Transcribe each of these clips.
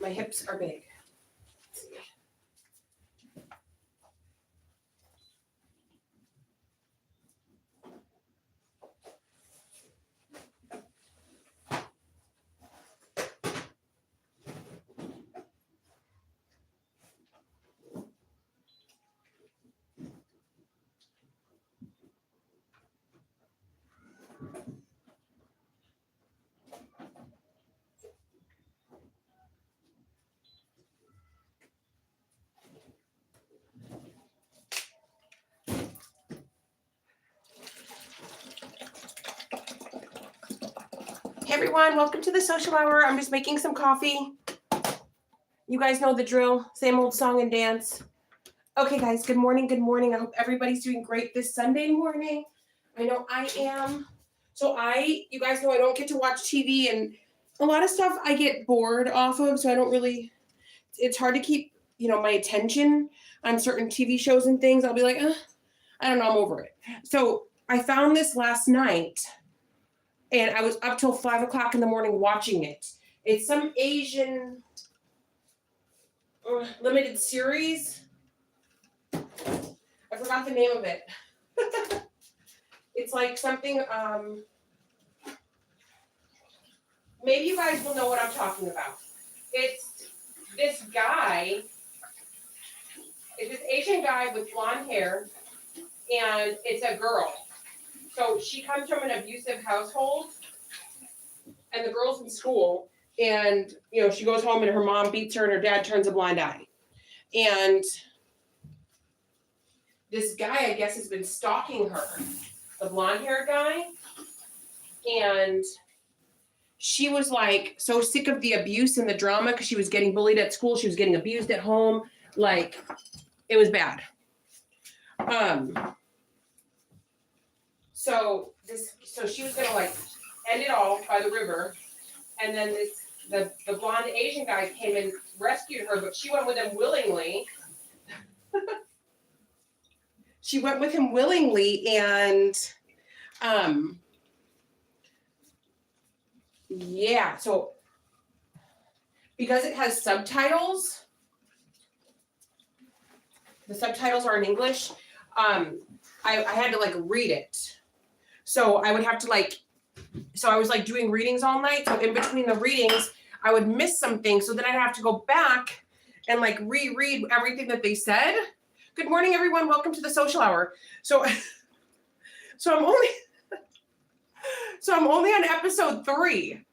My hips are big. Let's see. Hey everyone, welcome to the social hour. I'm just making some coffee. You guys know the drill. Same old song and dance. Okay, guys, good morning. Good morning. I hope everybody's doing great this Sunday morning. I know I am. So you guys know I don't get to watch TV, and a lot of stuff I get bored off of, so I don't really, it's hard to keep, my attention on certain TV shows and things. I'll be like, I don't know, I'm over it. So I found this last night, and I was up till 5 o'clock in the morning watching it. It's some Asian limited series. I forgot the name of it. It's like something, maybe you guys will know what I'm talking about. It's this guy, it's this Asian guy with blonde hair, and it's a girl. So she comes from an abusive household, and the girl's in school, and, she goes home and her mom beats her and her dad turns a blind eye. And this guy, I guess, has been stalking her, the blonde-haired guy, and she was like so sick of the abuse and the drama because she was getting bullied at school, she was getting abused at home, like it was bad. So she was gonna like end it all by the river, and then the blonde Asian guy came and rescued her, but she went with him willingly. She went with him willingly, and yeah, so because it has subtitles, the subtitles are in English, I had to like read it. So I would have to so I was like doing readings all night. So in between the readings, I would miss something. So then I'd have to go back and like reread everything that they said. Good morning, everyone. Welcome to the social hour. So I'm only on episode 3.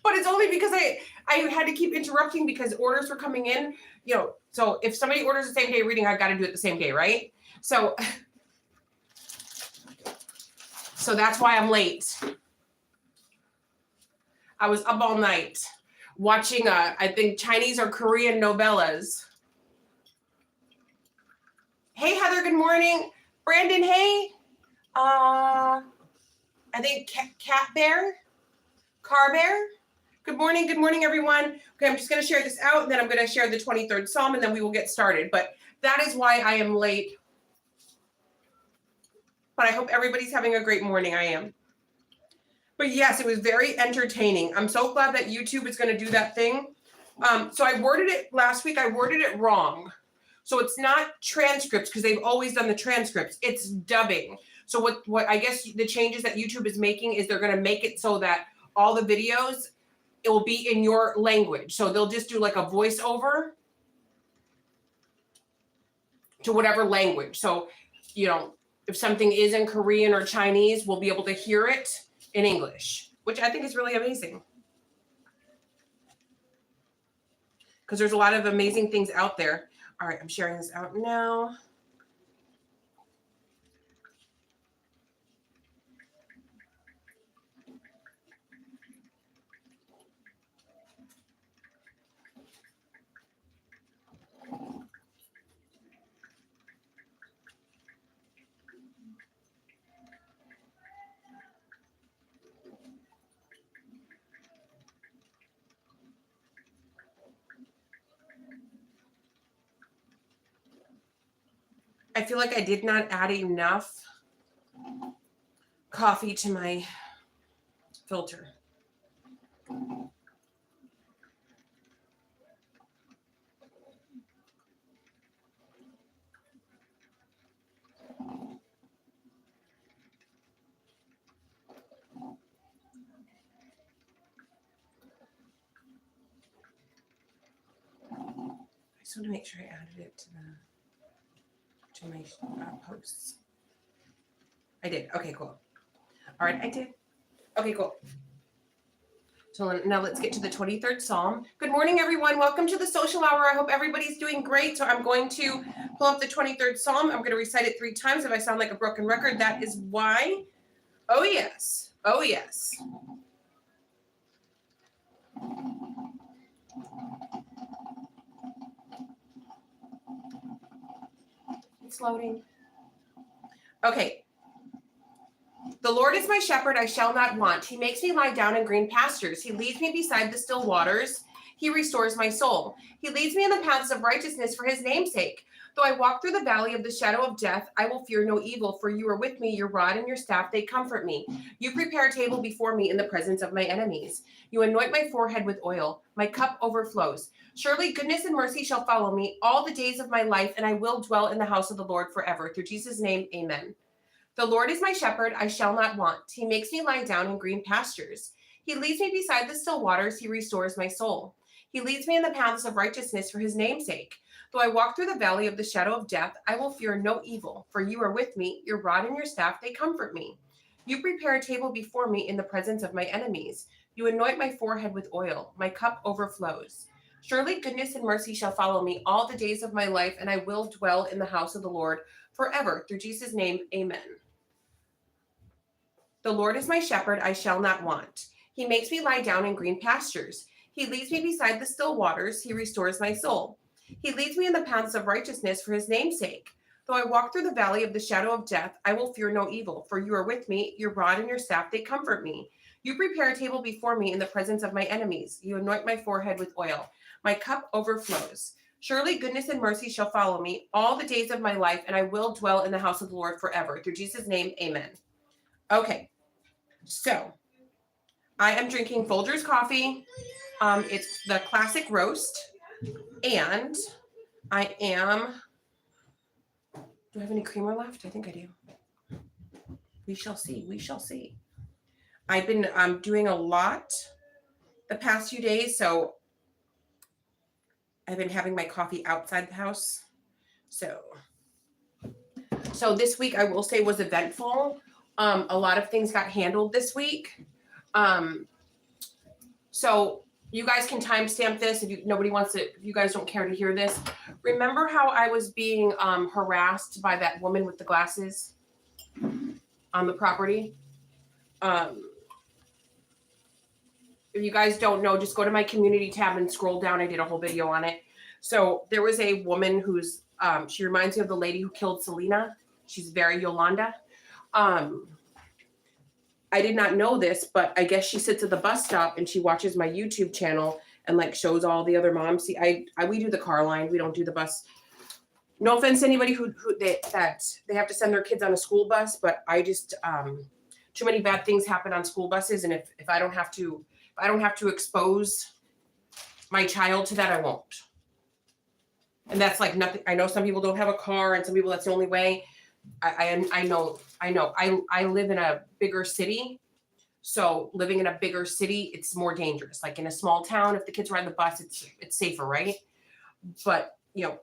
But it's only because I had to keep interrupting because orders were coming in, so if somebody orders the same day reading, I've got to do it the same day, right? So that's why I'm late. I was up all night watching, I think Chinese or Korean novellas. Hey, Heather, good morning. Brandon, hey. I think Car Bear. Good morning, everyone. Okay, I'm just going to share this out, and then I'm going to share the 23rd Psalm, and then we will get started. But that is why I am late. But I hope everybody's having a great morning. I am. But yes, it was very entertaining. I'm so glad that YouTube is going to do that thing. So I worded it last week. I worded it wrong. So it's not transcripts because they've always done the transcripts. It's dubbing. So what I guess the changes that YouTube is making is they're going to make it so that all the videos, it will be in your language. So they'll just do like a voiceover to whatever language. So, if something is in Korean or Chinese, we'll be able to hear it in English, which I think is really amazing. Because there's a lot of amazing things out there. All right, I'm sharing this out now. I feel like I did not add enough coffee to my filter. I just want to make sure I added it to my posts. I did. Okay, cool. All right, I did. Okay, cool. So now let's get to the 23rd Psalm. Good morning, everyone. Welcome to the social hour. I hope everybody's doing great. So I'm going to pull up the 23rd Psalm. I'm going to recite it 3 times. If I sound like a broken record, that is why. Oh, yes. Oh, yes. It's loading. Okay. The Lord is my shepherd, I shall not want. He makes me lie down in green pastures. He leads me beside the still waters. He restores my soul. He leads me in the paths of righteousness for his name's sake. Though I walk through the valley of the shadow of death, I will fear no evil, for you are with me, your rod and your staff, they comfort me. You prepare a table before me in the presence of my enemies. You anoint my forehead with oil. My cup overflows. Surely goodness and mercy shall follow me all the days of my life, and I will dwell in the house of the Lord forever. Through Jesus' name, amen. The Lord is my shepherd, I shall not want. He makes me lie down in green pastures. He leads me beside the still waters. He restores my soul. He leads me in the paths of righteousness for his name's sake. Though I walk through the valley of the shadow of death, I will fear no evil, for you are with me. Your rod and your staff, they comfort me. You prepare a table before me in the presence of my enemies. You anoint my forehead with oil. My cup overflows. Surely goodness and mercy shall follow me all the days of my life, and I will dwell in the house of the Lord forever. Through Jesus' name, amen. The Lord is my shepherd, I shall not want. He makes me lie down in green pastures. He leads me beside the still waters. He restores my soul. He leads me in the paths of righteousness for his name's sake. Though I walk through the valley of the shadow of death, I will fear no evil, for you are with me. Your rod and your staff, they comfort me. You prepare a table before me in the presence of my enemies. You anoint my forehead with oil. My cup overflows. Surely goodness and mercy shall follow me all the days of my life, and I will dwell in the house of the Lord forever. Through Jesus' name, amen. Okay. So, I am drinking Folgers coffee. It's the classic roast, and I am. Do I have any creamer left? I think I do. We shall see. We shall see. I've been doing a lot the past few days, so I've been having my coffee outside the house. So this week I will say was eventful. A lot of things got handled this week. So you guys can timestamp this if you guys don't care to hear this. Remember how I was being harassed by that woman with the glasses on the property? If you guys don't know, just go to my community tab and scroll down. I did a whole video on it. So there was a woman who's, she reminds me of the lady who killed Selena. She's very Yolanda. I did not know this, but I guess she sits at the bus stop and she watches my YouTube channel and like shows all the other moms. See, we do the car line. We don't do the bus. No offense to anybody who that they have to send their kids on a school bus, but I just too many bad things happen on school buses, and if I don't have to expose my child to that, I won't. And that's like nothing. I know some people don't have a car, and some people that's the only way. I know. I live in a bigger city, so living in a bigger city, it's more dangerous. Like in a small town, if the kids ride the bus, it's safer, right? But you know,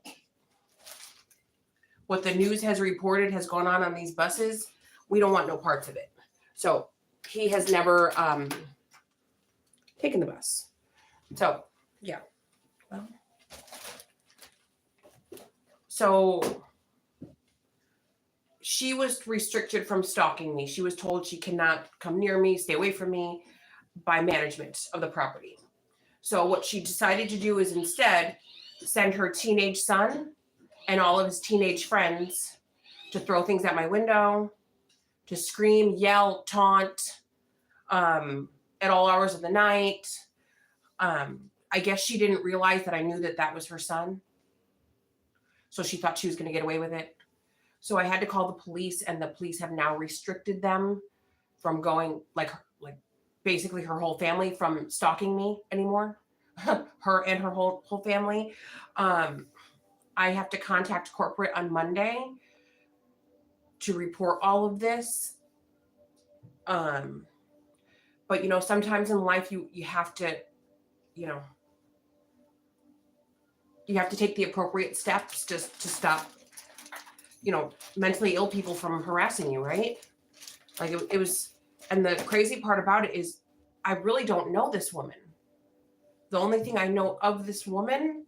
what the news has reported has gone on these buses. We don't want no parts of it. So he has never taken the bus. So yeah, well, so. She was restricted from stalking me. She was told she cannot come near me, stay away from me by management of the property. So what she decided to do is instead send her teenage son and all of his teenage friends to throw things at my window, to scream, yell, taunt at all hours of the night. I guess she didn't realize that I knew that was her son. So she thought she was going to get away with it. So I had to call the police, and the police have now restricted them from going, like basically her whole family from stalking me anymore. Her and her whole family. I have to contact corporate on Monday to report all of this. But sometimes in life you have to, you have to take the appropriate steps just to stop, mentally ill people from harassing you, right? Like it was, and the crazy part about it is I really don't know this woman. The only thing I know of this woman,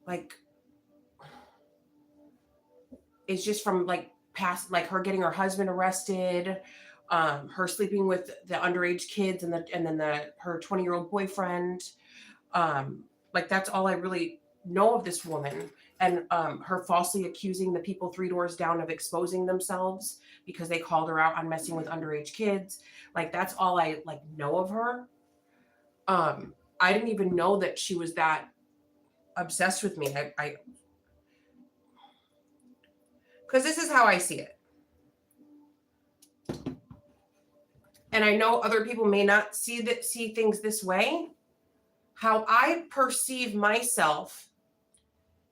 like, is just from like past, like her getting her husband arrested, her sleeping with the underage kids and then her 20-year-old boyfriend. Like that's all I really know of this woman. And her falsely accusing the people 3 doors down of exposing themselves because they called her out on messing with underage kids. Like that's all I like know of her. I didn't even know that she was that obsessed with me. I because this is how I see it. And I know other people may not see things this way. How I perceive myself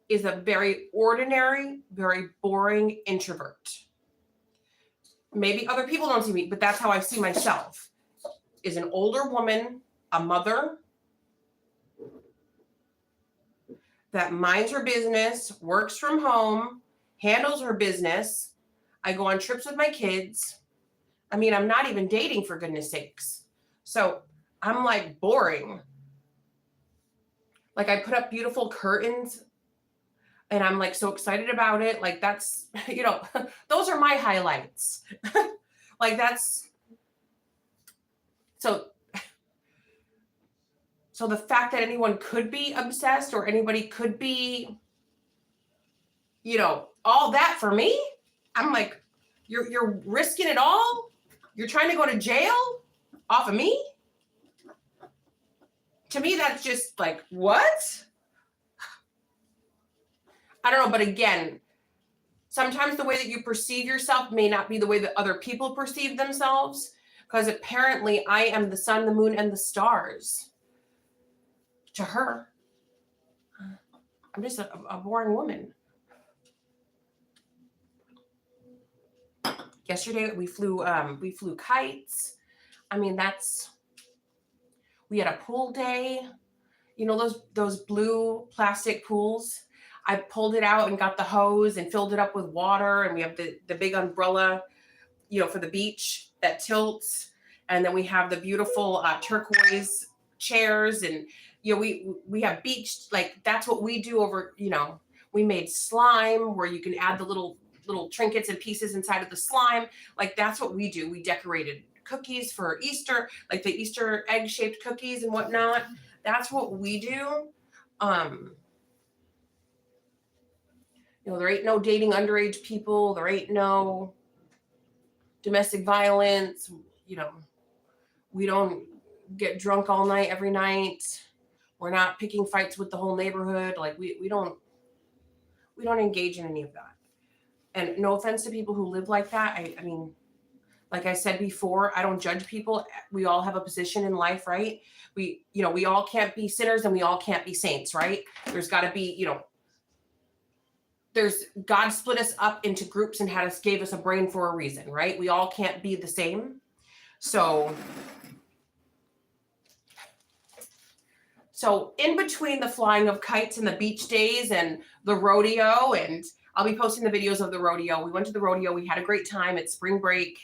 is a very ordinary, very boring introvert. Maybe other people don't see me, but that's how I see myself. Is an older woman, a mother that minds her business, works from home, handles her business. I go on trips with my kids. I mean, I'm not even dating, for goodness sakes. So I'm like boring. Like I put up beautiful curtains and I'm like so excited about it. Like that's, those are my highlights. Like that's, so the fact that anyone could be obsessed or anybody could be, all that for me, I'm like, you're risking it all? You're trying to go to jail off of me? To me, that's just like, what? I don't know, but again, sometimes the way that you perceive yourself may not be the way that other people perceive themselves, because apparently I am the sun, the moon, and the stars to her. I'm just a boring woman. Yesterday we flew kites. I mean, we had a pool day. Those blue plastic pools. I pulled it out and got the hose and filled it up with water. And we have the big umbrella, for the beach that tilts. And then we have the beautiful turquoise chairs. And, we have beach, like that's what we do over, we made slime where you can add the little trinkets and pieces inside of the slime. Like that's what we do. We decorated cookies for Easter, like the Easter egg-shaped cookies and whatnot. That's what we do. There ain't no dating underage people. There ain't no domestic violence. We don't get drunk all night, every night. We're not picking fights with the whole neighborhood. Like we don't engage in any of that. And no offense to people who live like that. I mean, like I said before, I don't judge people. We all have a position in life, right? We all can't be sinners and we all can't be saints, right? There's got to be, God split us up into groups and gave us a brain for a reason, right? We all can't be the same. So in between the flying of kites and the beach days and the rodeo, and I'll be posting the videos of the rodeo. We went to the rodeo. We had a great time. It's spring break.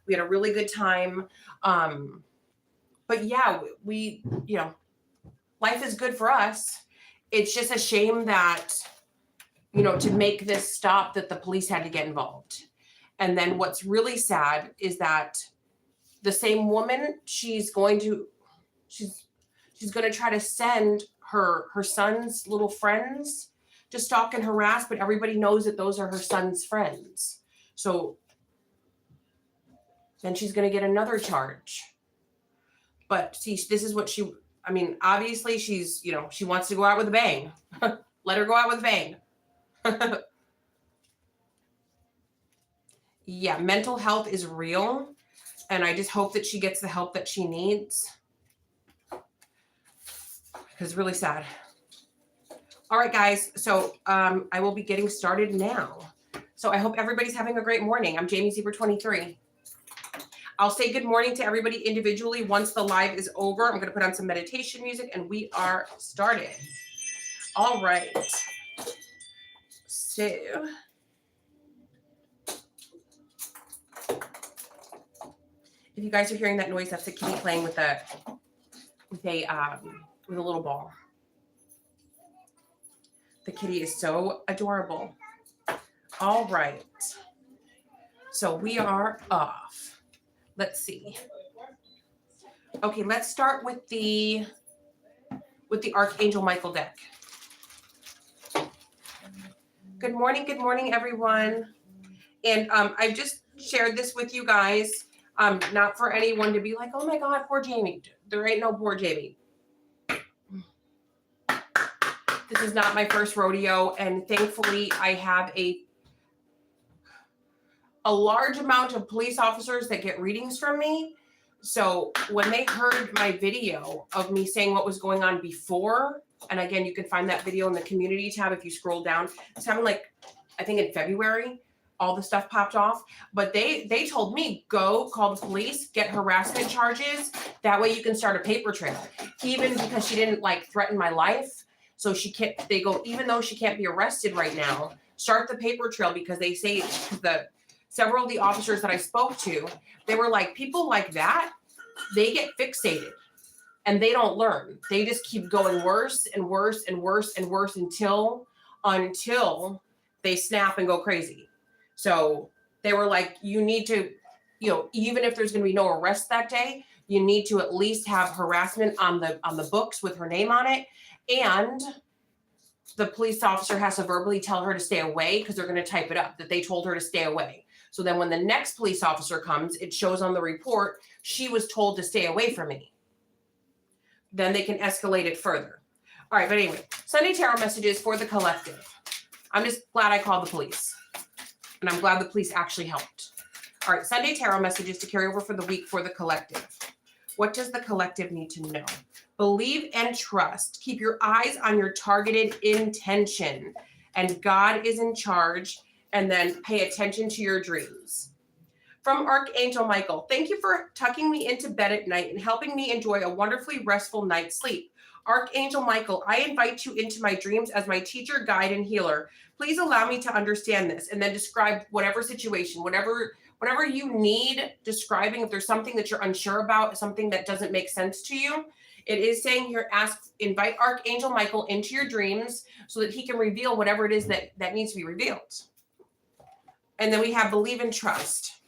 We had a really good time. But yeah, we life is good for us. It's just a shame that, to make this stop, that the police had to get involved. And then what's really sad is that the same woman, she's going to try to send her son's little friends to stalk and harass, but everybody knows that those are her son's friends. So then she's going to get another charge. But see, this is what obviously she's, she wants to go out with a bang. Let her go out with a bang. Yeah, mental health is real. And I just hope that she gets the help that she needs. Because it's really sad. All right, guys. So I will be getting started now. So I hope everybody's having a great morning. I'm Jamie Zebra 23. I'll say good morning to everybody individually once the live is over. I'm going to put on some meditation music and we are started. All right. So if you guys are hearing that noise, that's the kitty playing with a little ball. The kitty is so adorable. All right. So we are off. Let's see. Okay, let's start with the Archangel Michael deck. Good morning, everyone. And I've just shared this with you guys, not for anyone to be like, oh my God, poor Jamie. There ain't no poor Jamie. This is not my first rodeo, and thankfully I have a large amount of police officers that get readings from me. So when they heard my video of me saying what was going on before, and again, you can find that video in the community tab if you scroll down. It's happened like, I think in February, all the stuff popped off. But they told me, go call the police, get harassment charges. That way you can start a paper trail. Even because she didn't like threaten my life. So she can't, they go, even though she can't be arrested right now, start the paper trail, because they say several of the officers that I spoke to, they were like, people like that, they get fixated and they don't learn. They just keep going worse and worse and worse and worse until they snap and go crazy. So they were like, you need to, even if there's going to be no arrest that day, you need to at least have harassment on the books with her name on it. And the police officer has to verbally tell her to stay away, because they're going to type it up that they told her to stay away. So then when the next police officer comes, it shows on the report, she was told to stay away from me. Then they can escalate it further. All right, but anyway, Sunday Tarot messages for the collective. I'm just glad I called the police. And I'm glad the police actually helped. All right, Sunday Tarot messages to carry over for the week for the collective. What does the collective need to know? Believe and trust. Keep your eyes on your targeted intention. And God is in charge. And then pay attention to your dreams. From Archangel Michael, thank you for tucking me into bed at night and helping me enjoy a wonderfully restful night's sleep. Archangel Michael, I invite you into my dreams as my teacher, guide, and healer. Please allow me to understand this, and then describe whatever situation, whatever you need describing. If there's something that you're unsure about, something that doesn't make sense to you, it is saying here, invite Archangel Michael into your dreams so that he can reveal whatever it is that needs to be revealed. And then we have believe and trust.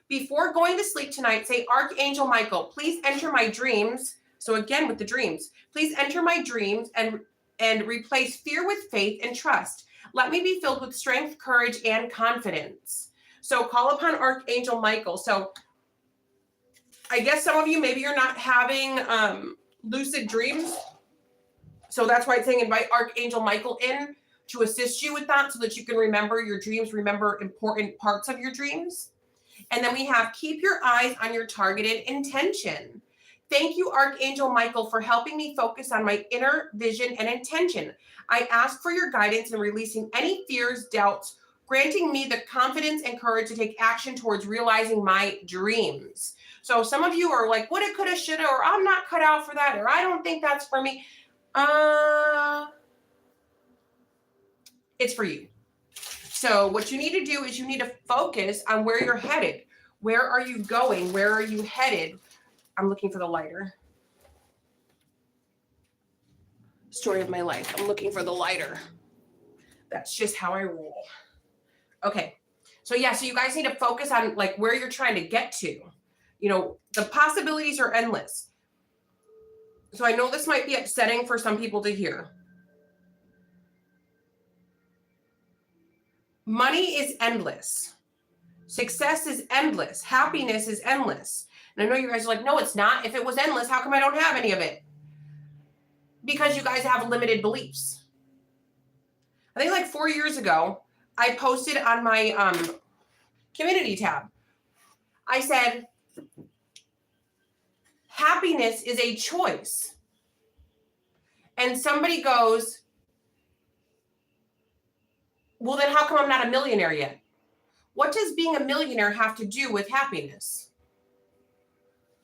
Before going to sleep tonight, say, Archangel Michael, please enter my dreams. So again, with the dreams, please enter my dreams and replace fear with faith and trust. Let me be filled with strength, courage, and confidence. So call upon Archangel Michael. So I guess some of you, maybe you're not having lucid dreams. So that's why it's saying invite Archangel Michael in to assist you with that, so that you can remember your dreams, remember important parts of your dreams. And then we have keep your eyes on your targeted intention. Thank you, Archangel Michael, for helping me focus on my inner vision and intention. I ask for your guidance in releasing any fears, doubts, granting me the confidence and courage to take action towards realizing my dreams. So some of you are like, woulda, coulda, shoulda, or I'm not cut out for that, or I don't think that's for me. It's for you. So what you need to do is you need to focus on where you're headed. Where are you going? Where are you headed? I'm looking for the lighter. Story of my life. I'm looking for the lighter. That's just how I roll. Okay. So yeah, so you guys need to focus on like where you're trying to get to. The possibilities are endless. So I know this might be upsetting for some people to hear. Money is endless. Success is endless. Happiness is endless. And I know you guys are like, no, it's not. If it was endless, how come I don't have any of it? Because you guys have limited beliefs. I think like 4 years ago, I posted on my community tab. I said, happiness is a choice. And somebody goes, well, then how come I'm not a millionaire yet? What does being a millionaire have to do with happiness?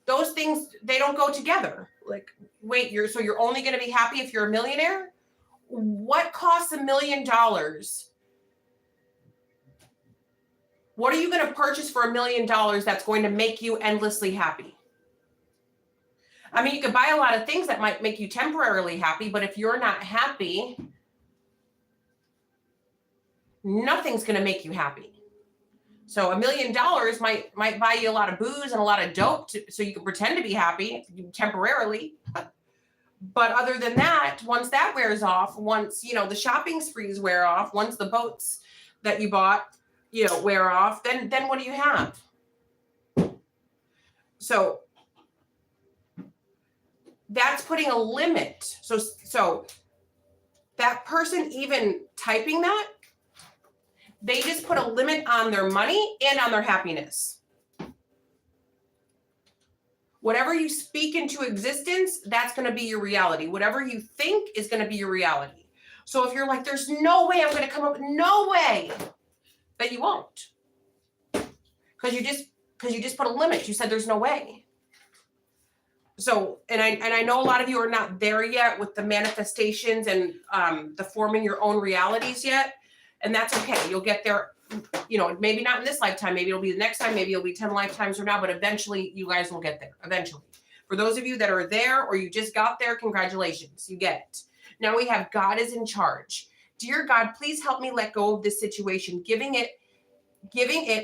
Those things, they don't go together. Like, wait, you're only going to be happy if you're a millionaire? What costs $1 million? What are you going to purchase for $1 million that's going to make you endlessly happy? I mean, you could buy a lot of things that might make you temporarily happy, but if you're not happy, nothing's going to make you happy. So $1 million might buy you a lot of booze and a lot of dope so you can pretend to be happy temporarily. But other than that, once that wears off, once, the shopping sprees wear off, once the boats that you bought, wear off, then what do you have? So that's putting a limit. So that person even typing that, they just put a limit on their money and on their happiness. Whatever you speak into existence, that's going to be your reality. Whatever you think is going to be your reality. So if you're like, there's no way I'm going to come up, no way, then you won't. Because you just put a limit. You said there's no way. So, and I know a lot of you are not there yet with the manifestations and the forming your own realities yet. And that's okay. You'll get there, maybe not in this lifetime. Maybe it'll be the next time. Maybe it'll be 10 lifetimes from now. But eventually, you guys will get there. Eventually. For those of you that are there or you just got there, congratulations. You get it. Now we have God is in charge. Dear God, please help me let go of this situation, giving it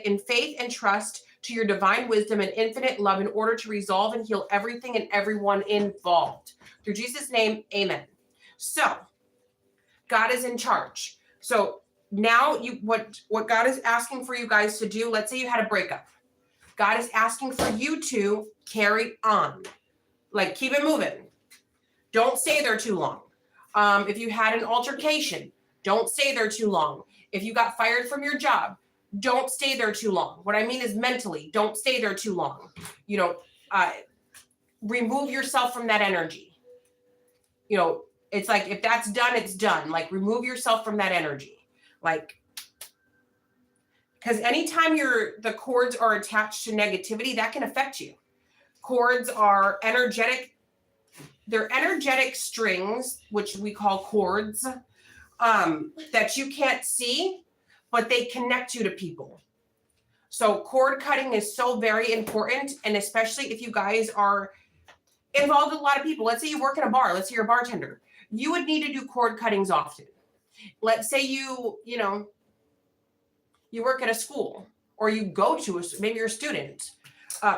in faith and trust to your divine wisdom and infinite love in order to resolve and heal everything and everyone involved. Through Jesus' name, amen. So, God is in charge. So, now what God is asking for you guys to do, let's say you had a breakup. God is asking for you to carry on. Like, keep it moving. Don't stay there too long. If you had an altercation, don't stay there too long. If you got fired from your job, don't stay there too long. What I mean is mentally, don't stay there too long. Remove yourself from that energy. It's like, if that's done, it's done. Like, remove yourself from that energy. Like, because anytime the cords are attached to negativity, that can affect you. Cords are energetic. They're energetic strings, which we call cords, that you can't see, but they connect you to people. So cord cutting is so very important. And especially if you guys are involved with a lot of people. Let's say you work in a bar. Let's say you're a bartender. You would need to do cord cuttings often. Let's say you work at a school or you go to maybe you're a student.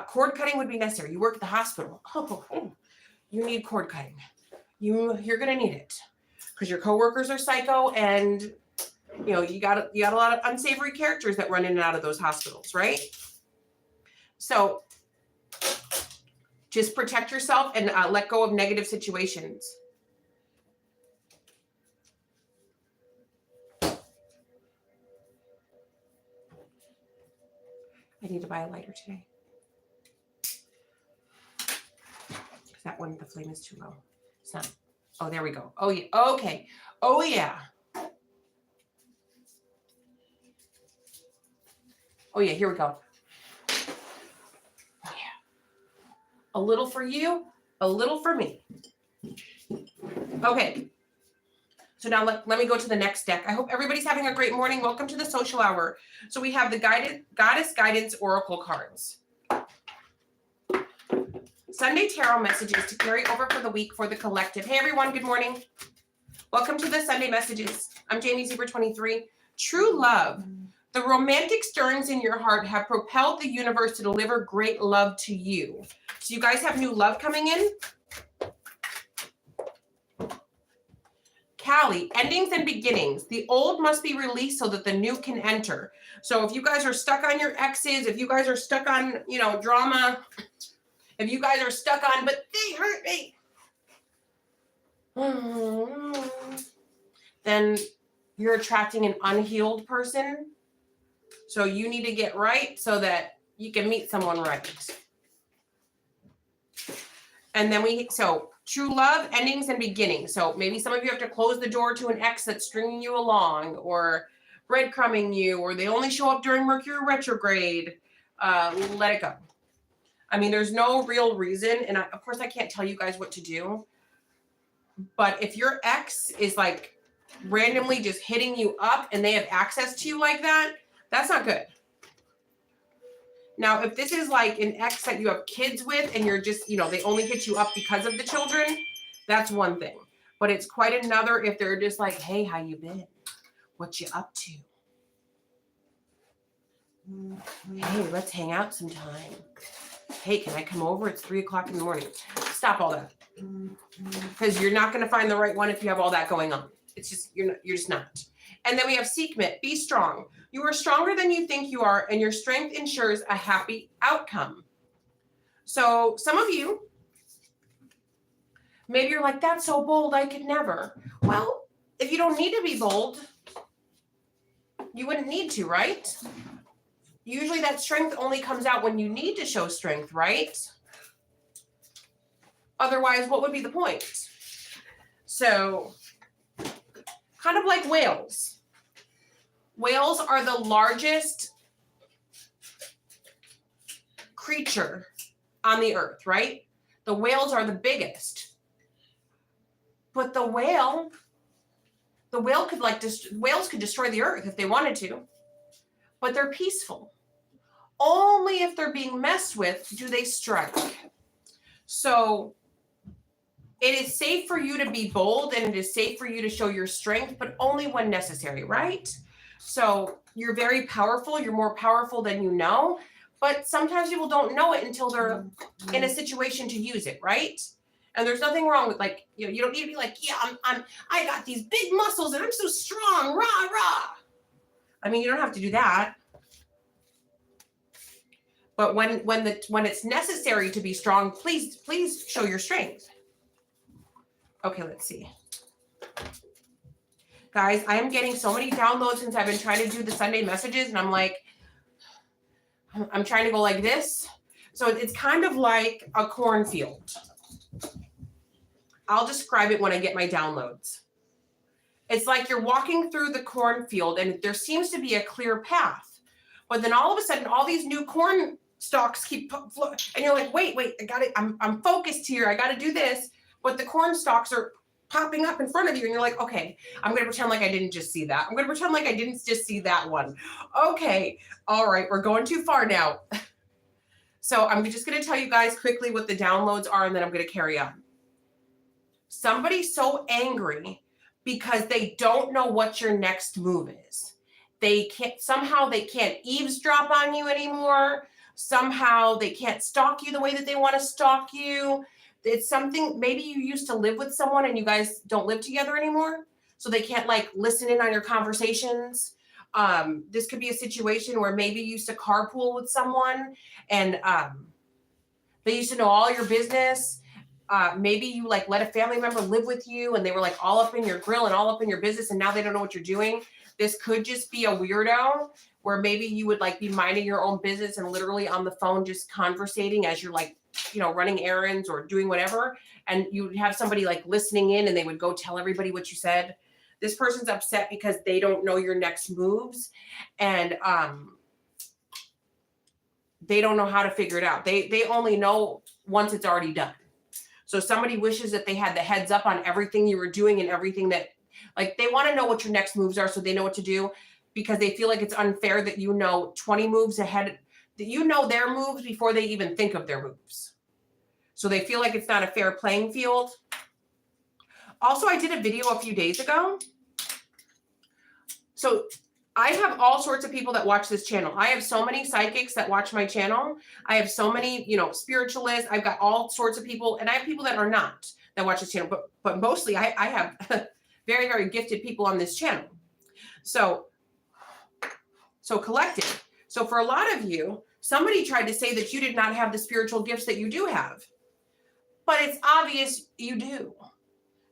Cord cutting would be necessary. You work at the hospital. You need cord cutting. You're going to need it because your coworkers are psycho and you got a lot of unsavory characters that run in and out of those hospitals, right? So just protect yourself and let go of negative situations. I need to buy a lighter today. Because that one, the flame is too low. It's not. Oh, there we go. Oh, yeah. Okay. Oh, yeah. Oh, yeah. Here we go. Oh, yeah. A little for you, a little for me. Okay. So now let me go to the next deck. I hope everybody's having a great morning. Welcome to the social hour. So we have the Goddess Guidance Oracle cards. Sunday Tarot messages to carry over for the week for the collective. Hey, everyone. Good morning. Welcome to the Sunday messages. I'm Jamie Zebra 23. True love. The romantic stirrings in your heart have propelled the universe to deliver great love to you. So you guys have new love coming in. Callie, endings and beginnings. The old must be released so that the new can enter. So if you guys are stuck on your exes, if you guys are stuck on, drama, if you guys are stuck on, but they hurt me, then you're attracting an unhealed person. So you need to get right so that you can meet someone right. And then so true love, endings and beginnings. So maybe some of you have to close the door to an ex that's stringing you along or breadcrumbing you, or they only show up during Mercury retrograde. Let it go. I mean, there's no real reason. And of course I can't tell you guys what to do. But if your ex is like randomly just hitting you up and they have access to you like that, that's not good. Now, if this is like an ex that you have kids with and you're just, they only hit you up because of the children, that's one thing. But it's quite another if they're just like, hey, how you been? What you up to? Hey, let's hang out sometime. Hey, can I come over? It's 3:00 in the morning. Stop all that. Because you're not going to find the right one if you have all that going on. It's just, you're just not. And then we have Seekmit, be strong. You are stronger than you think you are, and your strength ensures a happy outcome. So some of you, maybe you're like, that's so bold, I could never. Well, if you don't need to be bold, you wouldn't need to, right? Usually that strength only comes out when you need to show strength, right? Otherwise, what would be the point? So, kind of like whales. Whales are the largest creature on the earth, right? The whales are the biggest. But the whale could whales could destroy the earth if they wanted to. But they're peaceful. Only if they're being messed with do they strike. So it is safe for you to be bold and it is safe for you to show your strength, but only when necessary, right? So you're very powerful. You're more powerful than you know. But sometimes people don't know it until they're in a situation to use it, right? And there's nothing wrong with you don't need to be like, yeah, I got these big muscles and I'm so strong, rah, rah. I mean, you don't have to do that. But when it's necessary to be strong, please show your strength. Okay, let's see. Guys, I am getting so many downloads since I've been trying to do the Sunday messages, and I'm like, I'm trying to go like this. So it's kind of like a cornfield. I'll describe it when I get my downloads. It's like you're walking through the cornfield and there seems to be a clear path. But then all of a sudden, all these new corn stalks keep and you're like, wait, I got it. I'm focused here. I got to do this. But the corn stalks are popping up in front of you and you're like, okay, I'm going to pretend like I didn't just see that. I'm going to pretend like I didn't just see that one. Okay. All right. We're going too far now. So I'm just going to tell you guys quickly what the downloads are and then I'm going to carry on. Somebody's so angry because they don't know what your next move is. Somehow they can't eavesdrop on you anymore. Somehow they can't stalk you the way that they want to stalk you. It's something, maybe you used to live with someone and you guys don't live together anymore. So they can't listen in on your conversations. This could be a situation where maybe you used to carpool with someone and they used to know all your business. Maybe you let a family member live with you and they were all up in your grill and all up in your business and now they don't know what you're doing. This could just be a weirdo where maybe you would be minding your own business and literally on the phone just conversating as you're running errands or doing whatever. And you would have somebody listening in and they would go tell everybody what you said. This person's upset because they don't know your next moves and they don't know how to figure it out. They only know once it's already done. So somebody wishes that they had the heads up on everything you were doing and everything that they want to know what your next moves are so they know what to do because they feel like it's unfair that 20 moves ahead, that you know their moves before they even think of their moves. So they feel like it's not a fair playing field. Also, I did a video a few days ago. So I have all sorts of people that watch this channel. I have so many psychics that watch my channel. I have so many, spiritualists. I've got all sorts of people, and I have people that are not that watch this channel. But mostly, I have very, very gifted people on this channel. So collective. So for a lot of you, somebody tried to say that you did not have the spiritual gifts that you do have, but it's obvious you do.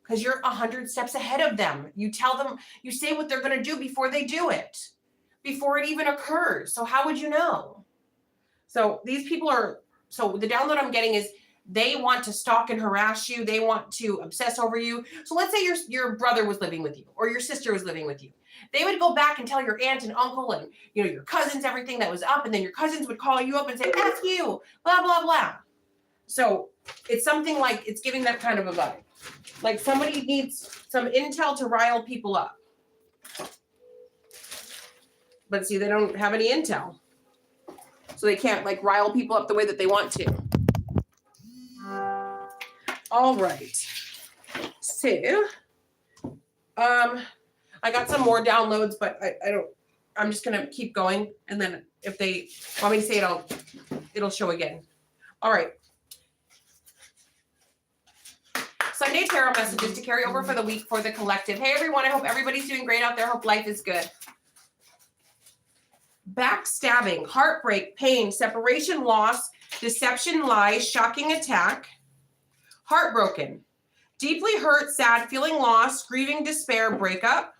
Because you're 100 steps ahead of them. You tell them, you say what they're going to do before they do it. before it even occurs. So how would you know? So these people are, so the download I'm getting is they want to stalk and harass you. They want to obsess over you. So let's say your brother was living with you or your sister was living with you. They would go back and tell your aunt and uncle and, you know, your cousins, everything that was up. And then your cousins would call you up and say, F you, blah, blah, blah. So it's something like, it's giving that kind of a vibe. Like somebody needs some intel to rile people up. But see, they don't have any intel. So they can't like rile people up the way that they want to. All right. So, I got some more downloads, but I'm just going to keep going. And then if they want me to say it, it'll show again. All right. Sunday tarot messages to carry over for the week for the collective. Hey, everyone. I hope everybody's doing great out there. Hope life is good. Backstabbing, heartbreak, pain, separation, loss, deception, lies, shocking attack. Heartbroken, deeply hurt, sad, feeling lost, grieving, despair, breakup.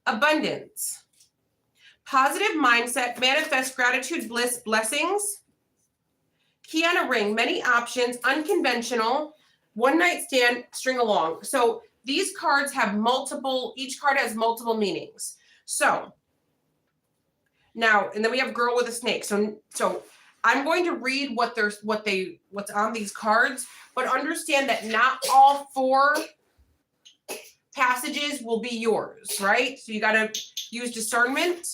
Abundance, positive mindset, manifest gratitude, bliss, blessings. Key on a ring, many options, unconventional, one night stand, string along. So these cards have multiple, each card has multiple meanings. So now, and then we have girl with a snake. So I'm going to read what's on these cards, but understand that not all 4 passages will be yours, right? So you got to use discernment.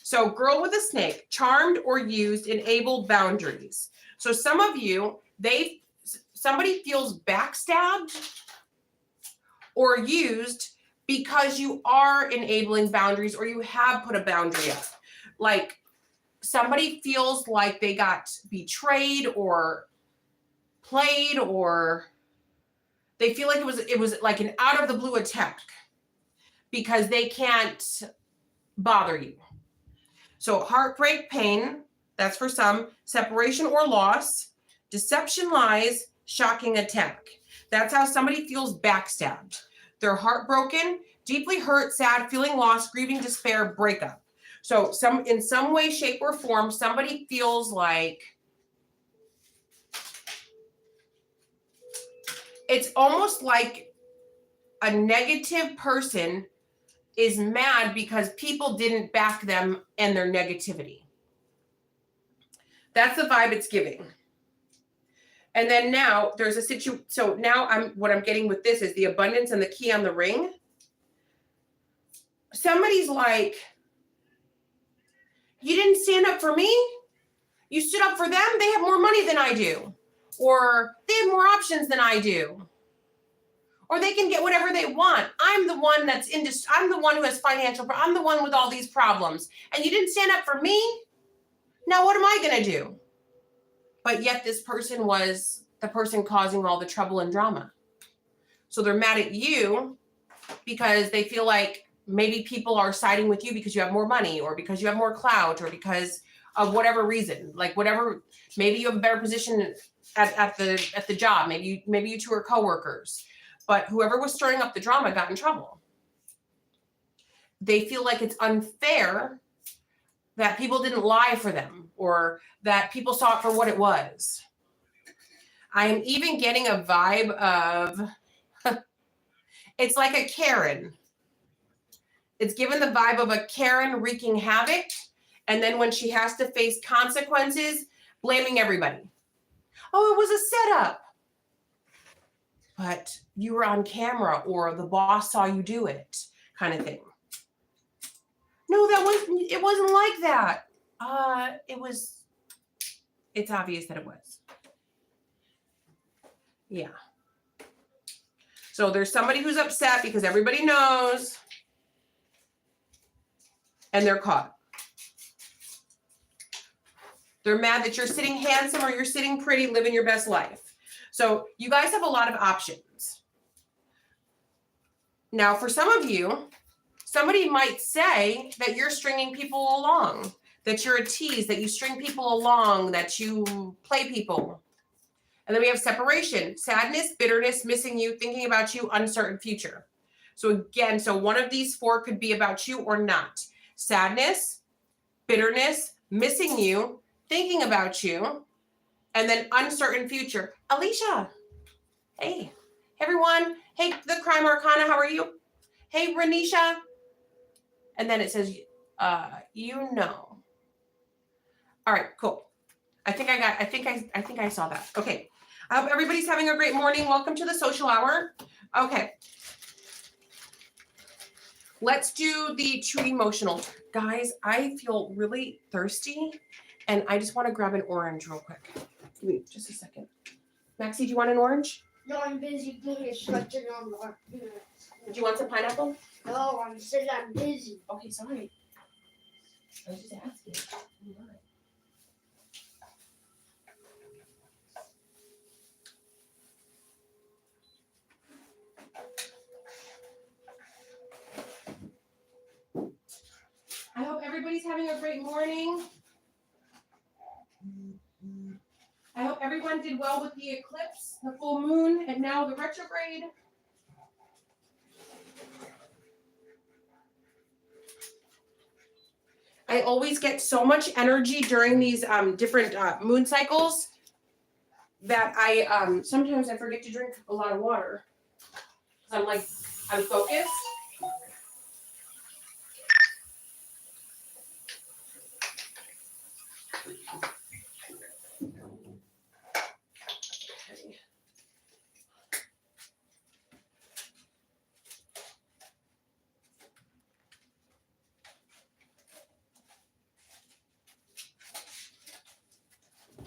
So girl with a snake, charmed or used, enable boundaries. So some of you, somebody feels backstabbed or used because you are enabling boundaries or you have put a boundary up. Like somebody feels like they got betrayed or played, or they feel like it was like an out of the blue attack because they can't bother you. So heartbreak, pain, that's for some. Separation or loss, deception, lies, shocking attack. That's how somebody feels backstabbed. They're heartbroken, deeply hurt, sad, feeling lost, grieving, despair, breakup. So in some way, shape, or form, somebody feels like it's almost like a negative person is mad because people didn't back them and their negativity. That's the vibe it's giving. And then now there's a situation. So now what I'm getting with this is the abundance and the key on the ring. Somebody's like, you didn't stand up for me. You stood up for them. They have more money than I do. Or they have more options than I do. Or they can get whatever they want. I'm the one I'm the one who has I'm the one with all these problems. And you didn't stand up for me? Now what am I going to do? But yet this person was the person causing all the trouble and drama. So they're mad at you because they feel like maybe people are siding with you because you have more money or because you have more clout or because of whatever reason. Like whatever, maybe you have a better position at the job. Maybe you two are coworkers. But whoever was stirring up the drama got in trouble. They feel like it's unfair that people didn't lie for them or that people saw it for what it was. I am even getting a vibe of, it's like a Karen. It's given the vibe of a Karen wreaking havoc. And then when she has to face consequences, blaming everybody. Oh, it was a setup. But you were on camera or the boss saw you do it, kind of thing. No, it wasn't like that. It's obvious that it was. Yeah. So there's somebody who's upset because everybody knows and they're caught. They're mad that you're sitting handsome or you're sitting pretty, living your best life. So you guys have a lot of options. Now, for some of you, somebody might say that you're stringing people along, that you're a tease, that you string people along, that you play people. And then we have separation, sadness, bitterness, missing you, thinking about you, uncertain future. So again, so one of these four could be about you or not. Sadness, bitterness, missing you, thinking about you, and then uncertain future. Alicia, hey. Everyone, hey, the Crime Arcana, how are you? Hey, Renisha. And then it says, you know. All right, cool. I think I saw that. Okay. I hope everybody's having a great morning. Welcome to the social hour. Okay. Let's do the true emotional. Guys, I feel really thirsty and I just want to grab an orange real quick. Give me just a second. Maxie, do you want an orange? No, I'm busy doing a stretching on the. Do you want some pineapple? No, I'm saying I'm busy. Okay, sorry. I was just asking. I hope everybody's having a great morning. I hope everyone did well with the eclipse, the full moon, and now the retrograde. I always get so much energy during these different moon cycles that I sometimes I forget to drink a lot of water. I'm focused.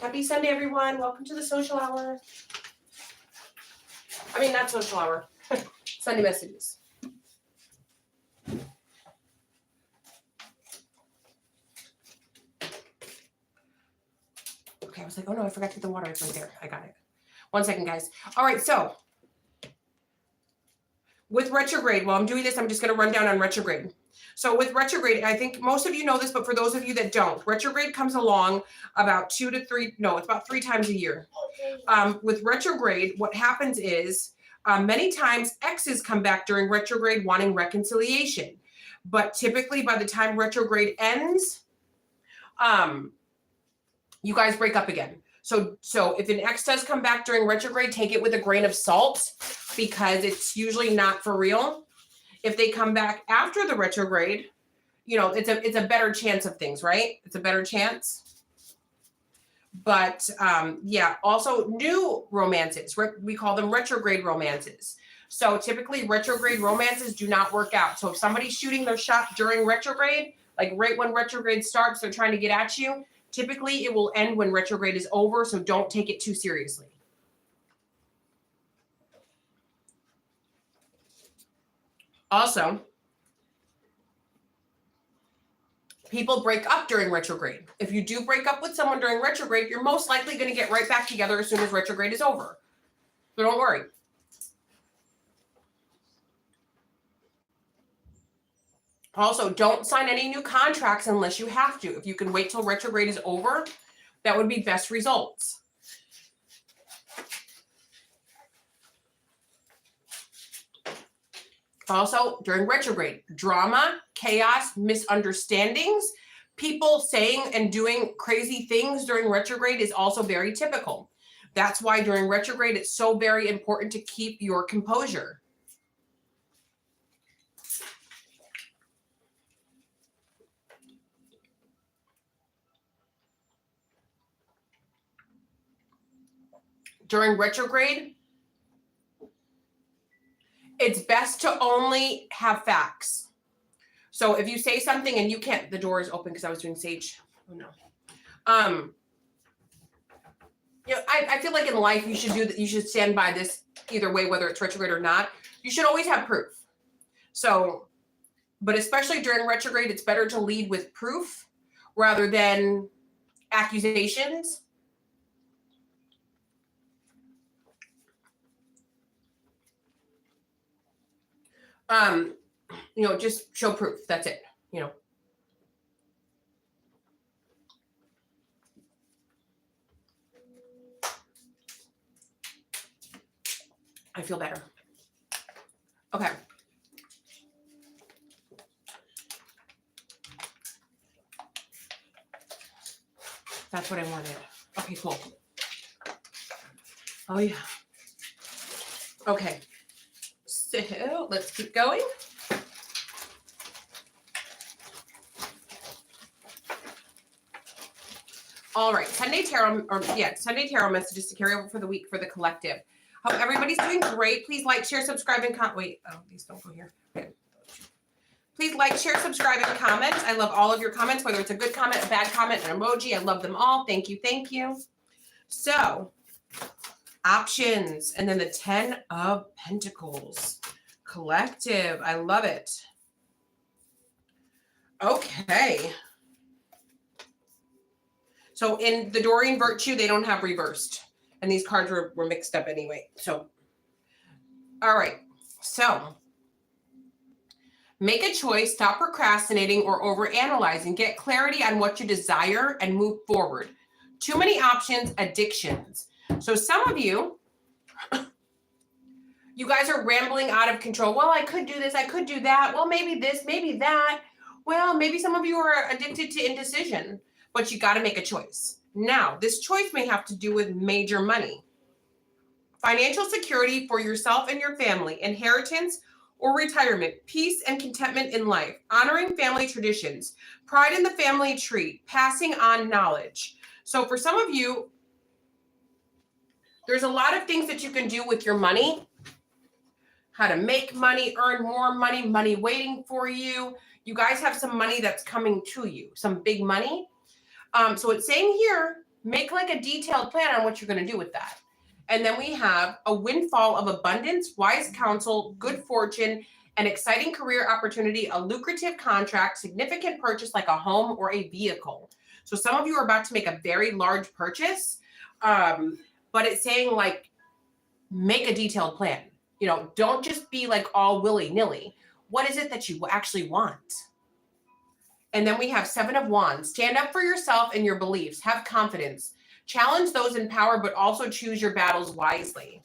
Happy Sunday, everyone. Welcome to the social hour. I mean, not social hour. Sunday messages. Okay, I was like, oh no, I forgot to get the water. It's right there. I got it. 1 second, guys. All right, so with retrograde, while I'm doing this, I'm just going to run down on retrograde. So with retrograde, I think most of you know this, but for those of you that don't, retrograde comes along about it's about 3 times a year. With retrograde, what happens is many times exes come back during retrograde wanting reconciliation. But typically by the time retrograde ends, you guys break up again. So if an ex does come back during retrograde, take it with a grain of salt because it's usually not for real. If they come back after the retrograde, it's a better chance of things, right? It's a better chance. But also new romances, we call them retrograde romances. So typically retrograde romances do not work out. So if somebody's shooting their shot during retrograde, like right when retrograde starts, they're trying to get at you, typically it will end when retrograde is over. So don't take it too seriously. Also, people break up during retrograde. If you do break up with someone during retrograde, you're most likely going to get right back together as soon as retrograde is over. So don't worry. Also, don't sign any new contracts unless you have to. If you can wait till retrograde is over, that would be best results. Also, during retrograde, drama, chaos, misunderstandings, people saying and doing crazy things during retrograde is also very typical. That's why during retrograde, it's so very important to keep your composure. During retrograde, it's best to only have facts. So if you say something and you can't, the door is open because I was doing sage. Oh no. I feel like in life you should stand by this either way, whether it's retrograde or not. You should always have proof. So, but especially during retrograde, it's better to lead with proof rather than accusations. Just show proof. That's it. I feel better. Okay. That's what I wanted. Okay, cool. Oh, yeah. Okay. So let's keep going. All right, Sunday Tarot messages to carry over for the week for the collective. Hope everybody's doing great. Please like, share, subscribe, and comment. Wait, oh, these don't go here. Okay. Please like, share, subscribe, and comment. I love all of your comments, whether it's a good comment, a bad comment, an emoji. I love them all. Thank you, thank you. So, options, and then the 10 of Pentacles. Collective, I love it. Okay. So in the Doreen Virtue, they don't have reversed. And these cards were mixed up anyway. So, all right. So, make a choice, stop procrastinating or overanalyzing. Get clarity on what you desire and move forward. Too many options, addictions. So some of you, you guys are rambling out of control. Well, I could do this, I could do that. Well, maybe this, maybe that. Well, maybe some of you are addicted to indecision, but you got to make a choice. Now, this choice may have to do with major money, financial security for yourself and your family, inheritance or retirement, peace and contentment in life, honoring family traditions, pride in the family tree, passing on knowledge. So for some of you, there's a lot of things that you can do with your money, how to make money, earn more money, money waiting for you. You guys have some money that's coming to you, some big money. So it's saying here, make like a detailed plan on what you're going to do with that. And then we have a windfall of abundance, wise counsel, good fortune, an exciting career opportunity, a lucrative contract, significant purchase like a home or a vehicle. So some of you are about to make a very large purchase, but it's saying like, make a detailed plan. You know, don't just be like all willy-nilly. What is it that you actually want? And then we have 7 of Wands. Stand up for yourself and your beliefs. Have confidence. Challenge those in power, but also choose your battles wisely.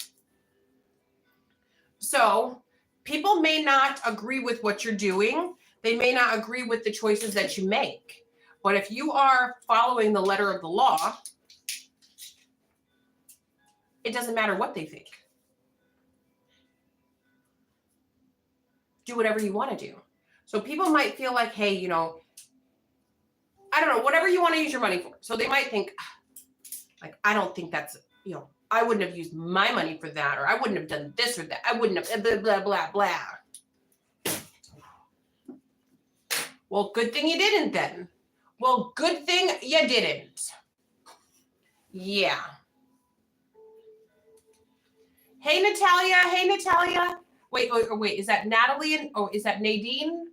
So people may not agree with what you're doing. They may not agree with the choices that you make. But if you are following the letter of the law, it doesn't matter what they think. Do whatever you want to do. So people might feel like, hey, you know, I don't know, whatever you want to use your money for. So they might think, like, I don't think that's, you know, I wouldn't have used my money for that, or I wouldn't have done this or that. I wouldn't have blah, blah, blah, blah. Well, good thing you didn't then. Well, good thing you didn't. Yeah. Hey, Natalia. Hey, Natalia. Wait, is that Natalie? Is that Nadine?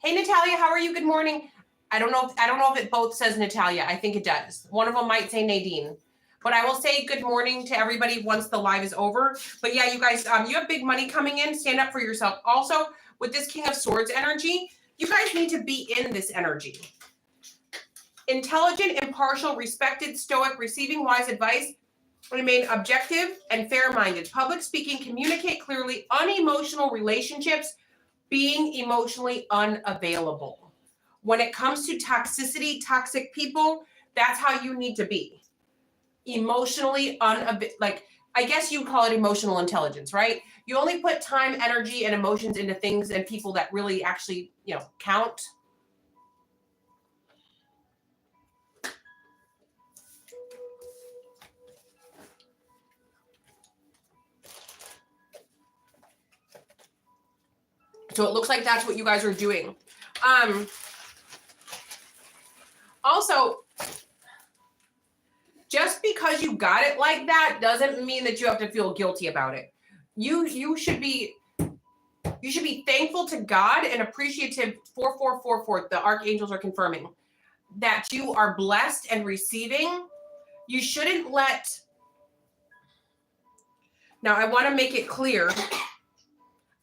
Hey, Natalia, how are you? Good morning. I don't know if it both says Natalia. I think it does. One of them might say Nadine. But I will say good morning to everybody once the live is over. But yeah, you guys, you have big money coming in. Stand up for yourself. Also, with this King of Swords energy, you guys need to be in this energy. Intelligent, impartial, respected, stoic, receiving wise advice, remain objective and fair-minded. Public speaking, communicate clearly, unemotional relationships, being emotionally unavailable. When it comes to toxicity, toxic people, that's how you need to be. Emotionally like, I guess you call it emotional intelligence, right? You only put time, energy, and emotions into things and people that really actually, you know, count. So it looks like that's what you guys are doing. Also, just because you got it like that doesn't mean that you have to feel guilty about it. You should be thankful to God and appreciative. 4444, the archangels are confirming that you are blessed and receiving. You shouldn't let. Now, I want to make it clear.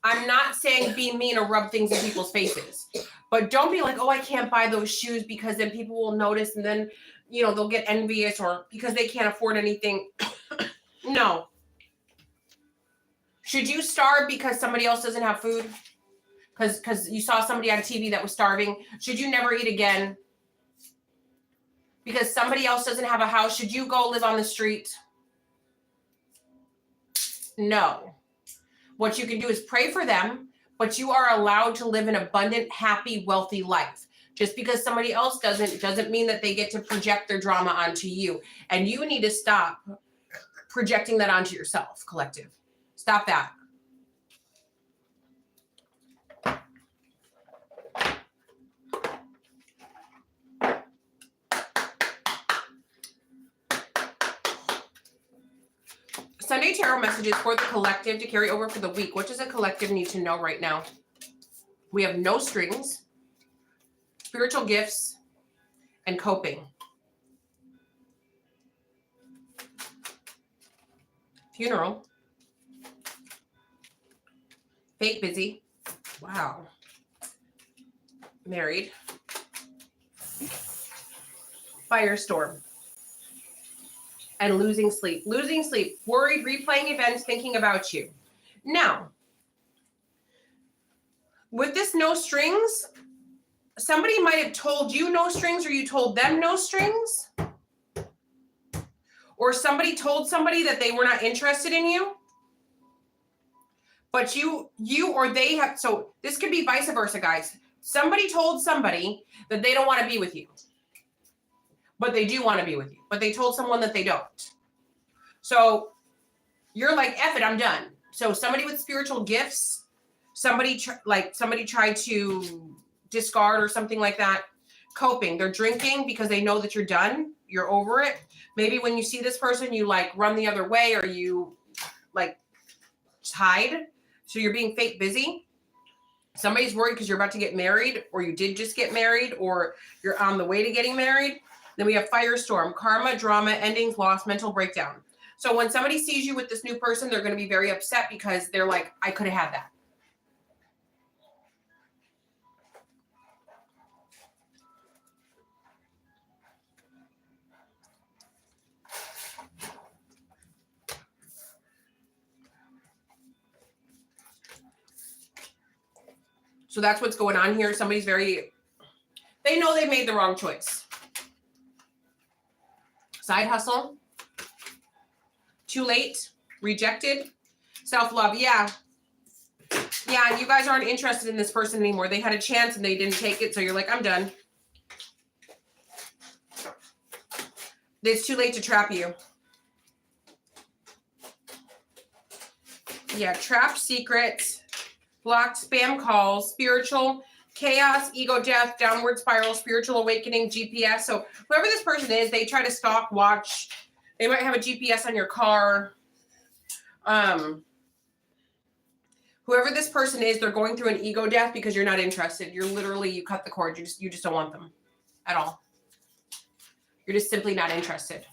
I'm not saying be mean or rub things in people's faces, but don't be like, oh, I can't buy those shoes because then people will notice and then, you know, they'll get envious or because they can't afford anything. No. Should you starve because somebody else doesn't have food? Because you saw somebody on TV that was starving? Should you never eat again? because somebody else doesn't have a house, should you go live on the street? No. What you can do is pray for them, but you are allowed to live an abundant, happy, wealthy life. Just because somebody else doesn't mean that they get to project their drama onto you. And you need to stop projecting that onto yourself, collective. Stop that. Sunday tarot messages for the collective to carry over for the week. What does a collective need to know right now? We have no strings, spiritual gifts, and coping. Funeral. Fake busy. Wow. Married. Firestorm. And losing sleep. Losing sleep. Worried, replaying events, thinking about you. Now, with this no strings, somebody might have told you no strings, or you told them no strings. Or somebody told somebody that they were not interested in you. But you or they have, so this could be vice versa, guys. Somebody told somebody that they don't want to be with you. But they do want to be with you. But they told someone that they don't. So you're like, F it, I'm done. So somebody with spiritual gifts, somebody tried to discard or something like that. Coping. They're drinking because they know that you're done. You're over it. Maybe when you see this person, you like run the other way, or you like just hide. So you're being fake busy. Somebody's worried because you're about to get married, or you did just get married, or you're on the way to getting married. Then we have firestorm, karma, drama, endings, loss, mental breakdown. So when somebody sees you with this new person, they're going to be very upset because they're like, I could have had that. So that's what's going on here. Somebody's they know they made the wrong choice. Side hustle. Too late. Rejected. Self-love. Yeah. Yeah, you guys aren't interested in this person anymore. They had a chance and they didn't take it. So you're like, I'm done. It's too late to trap you. Yeah, trapped, secret, blocked, spam calls, spiritual, chaos, ego death, downward spiral, spiritual awakening, GPS. So whoever this person is, they try to stalk, watch. They might have a GPS on your car. Whoever this person is, they're going through an ego death because you're not interested. You're literally, you cut the cord. You just don't want them at all. You're just simply not interested.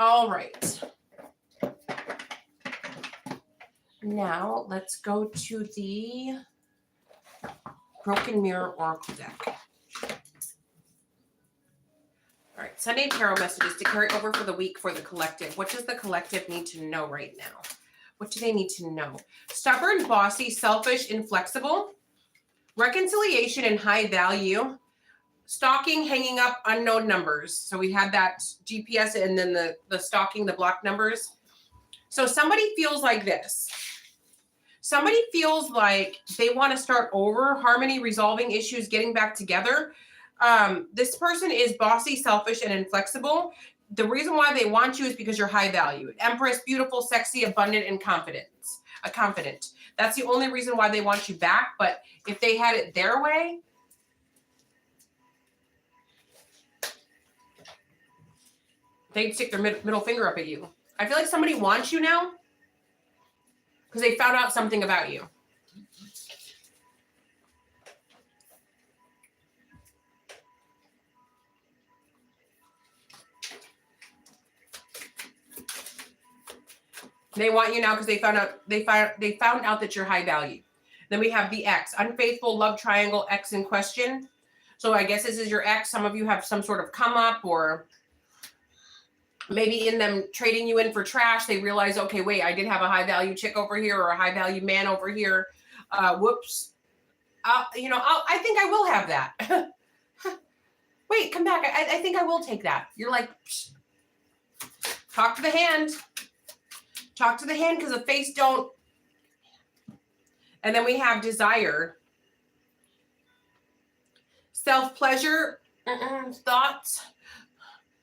All right. Now let's go to the Broken Mirror Oracle deck. All right, Sunday tarot messages to carry over for the week for the collective. What does the collective need to know right now? What do they need to know? Stubborn, bossy, selfish, inflexible, reconciliation and high value, stalking, hanging up, unknown numbers. So we had that GPS and then the stalking, the blocked numbers. So somebody feels like this. Somebody feels like they want to start over, harmony, resolving issues, getting back together. This person is bossy, selfish, and inflexible. The reason why they want you is because you're high value. Empress, beautiful, sexy, abundant, and confident. That's the only reason why they want you back. But if they had it their way, they'd stick their middle finger up at you. I feel like somebody wants you now because they found out something about you. They want you now because they found out that you're high value. Then we have the ex, unfaithful, love triangle, ex in question. So I guess this is your ex. Some of you have some sort of come up, or maybe in them trading you in for trash, they realize, okay, wait, I did have a high value chick over here or a high value man over here. Whoops. I think I will have that. Wait, come back. I think I will take that. You're like, psh. Talk to the hand. Talk to the hand because the face don't. And then we have desire. Self-pleasure, thoughts,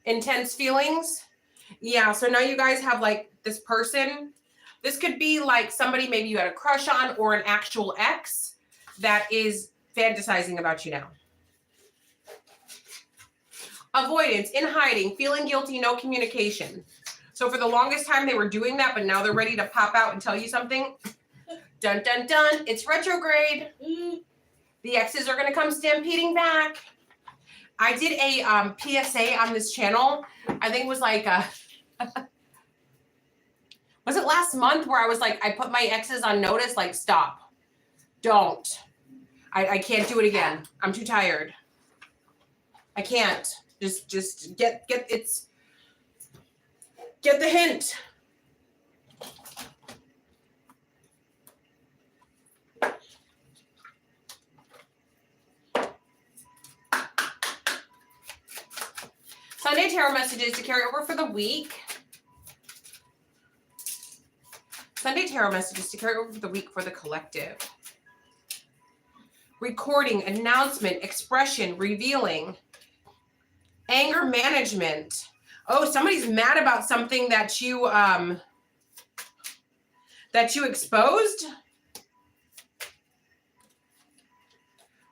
intense feelings. Yeah, so now you guys have like this person. This could be like somebody maybe you had a crush on or an actual ex that is fantasizing about you now. Avoidance, in hiding, feeling guilty, no communication. So for the longest time they were doing that, but now they're ready to pop out and tell you something. Dun, dun, dun. It's retrograde. The exes are going to come stampeding back. I did a PSA on this channel. I think it was like, was it last month where I was like, I put my exes on notice, like, stop. Don't. I can't do it again. I'm too tired. I can't. Just get the hint. Sunday tarot messages to carry over for the week. Sunday tarot messages to carry over for the week for the collective. Recording, announcement, expression, revealing. Anger management. Oh, somebody's mad about something that you exposed?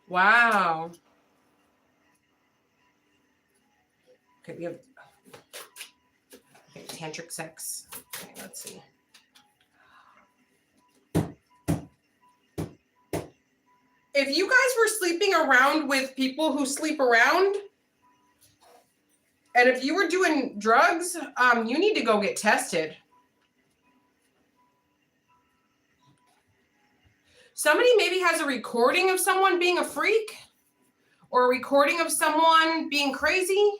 Wow. Okay, we have tantric sex. Okay, let's see. If you guys were sleeping around with people who sleep around, and if you were doing drugs, you need to go get tested. Somebody maybe has a recording of someone being a freak or a recording of someone being crazy.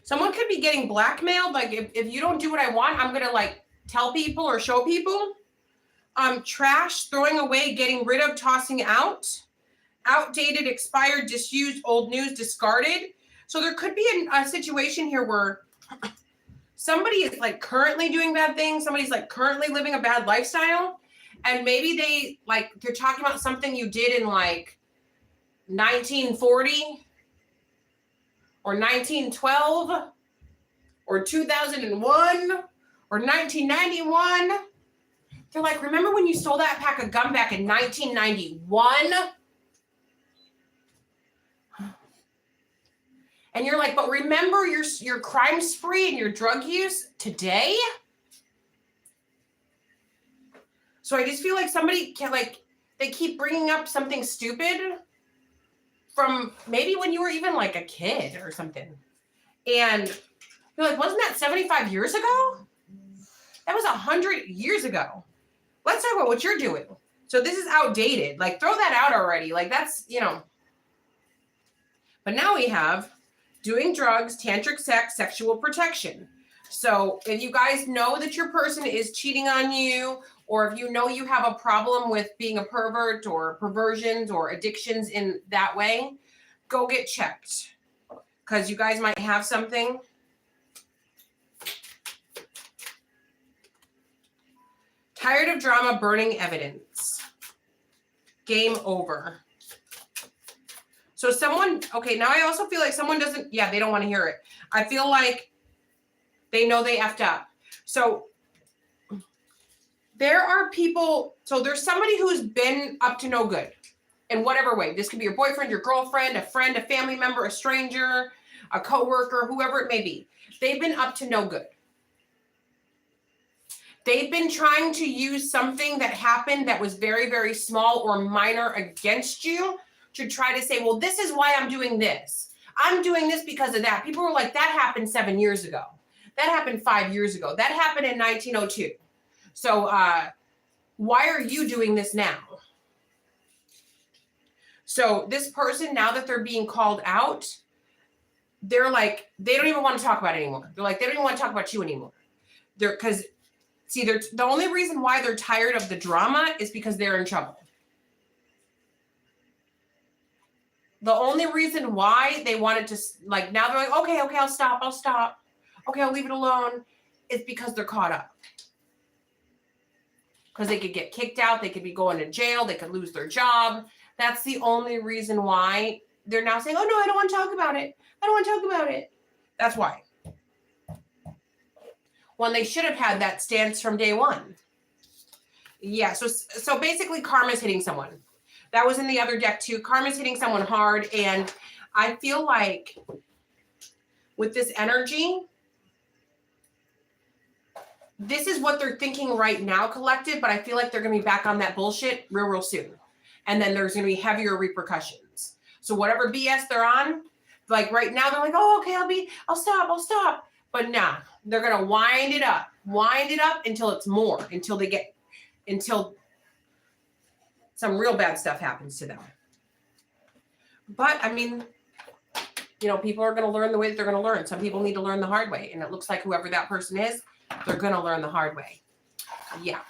Someone could be getting blackmailed. Like if you don't do what I want, I'm going to like tell people or show people. Trash, throwing away, getting rid of, tossing out. Outdated, expired, disused, old news, discarded. So there could be a situation here where somebody is like currently doing bad things. Somebody's like currently living a bad lifestyle. And maybe they're talking about something you did in like 1940 or 1912 or 2001 or 1991. They're like, remember when you stole that pack of gum back in 1991? And you're like, but remember your crime spree and your drug use today? So I just feel like somebody can they keep bringing up something stupid from maybe when you were even like a kid or something. And you're like, wasn't that 75 years ago? That was 100 years ago. Let's talk about what you're doing. So this is outdated. Like, throw that out already. Like, that's, But now we have doing drugs, tantric sex, sexual protection. So if you guys know that your person is cheating on you, or if you know you have a problem with being a pervert or perversions or addictions in that way, go get checked. Because you guys might have something. Tired of drama, burning evidence. Game over. So someone, okay, now I also feel like someone doesn't, they don't want to hear it. I feel like they know they effed up. So there are people, so there's somebody who's been up to no good in whatever way. This could be your boyfriend, your girlfriend, a friend, a family member, a stranger, a coworker, whoever it may be. They've been up to no good. They've been trying to use something that happened that was very, very small or minor against you to try to say, well, this is why I'm doing this. I'm doing this because of that. People were like, that happened 7 years ago. That happened 5 years ago. That happened in 1902. So why are you doing this now? So this person, now that they're being called out, they're like, they don't even want to talk about it anymore. They're like, they don't even want to talk about you anymore. Because See, the only reason why they're tired of the drama is because they're in trouble. The only reason why they wanted to, like, now they're like, okay, I'll stop. Okay, I'll leave it alone. It's because they're caught up. Because they could get kicked out. They could be going to jail. They could lose their job. That's the only reason why they're now saying, oh, no, I don't want to talk about it. That's why. When they should have had that stance from day one. Yeah, so basically karma's hitting someone. That was in the other deck too. Karma's hitting someone hard. And I feel like with this energy, this is what they're thinking right now, collective, but I feel like they're going to be back on that bullshit real soon. And then there's going to be heavier repercussions. So whatever BS they're on, like right now, they're like, oh, okay, I'll stop. But nah, they're going to wind it up until it's more, until some real bad stuff happens to them. But I mean, people are going to learn the way that they're going to learn. Some people need to learn the hard way. And it looks like whoever that person is, they're going to learn the hard way. Yeah.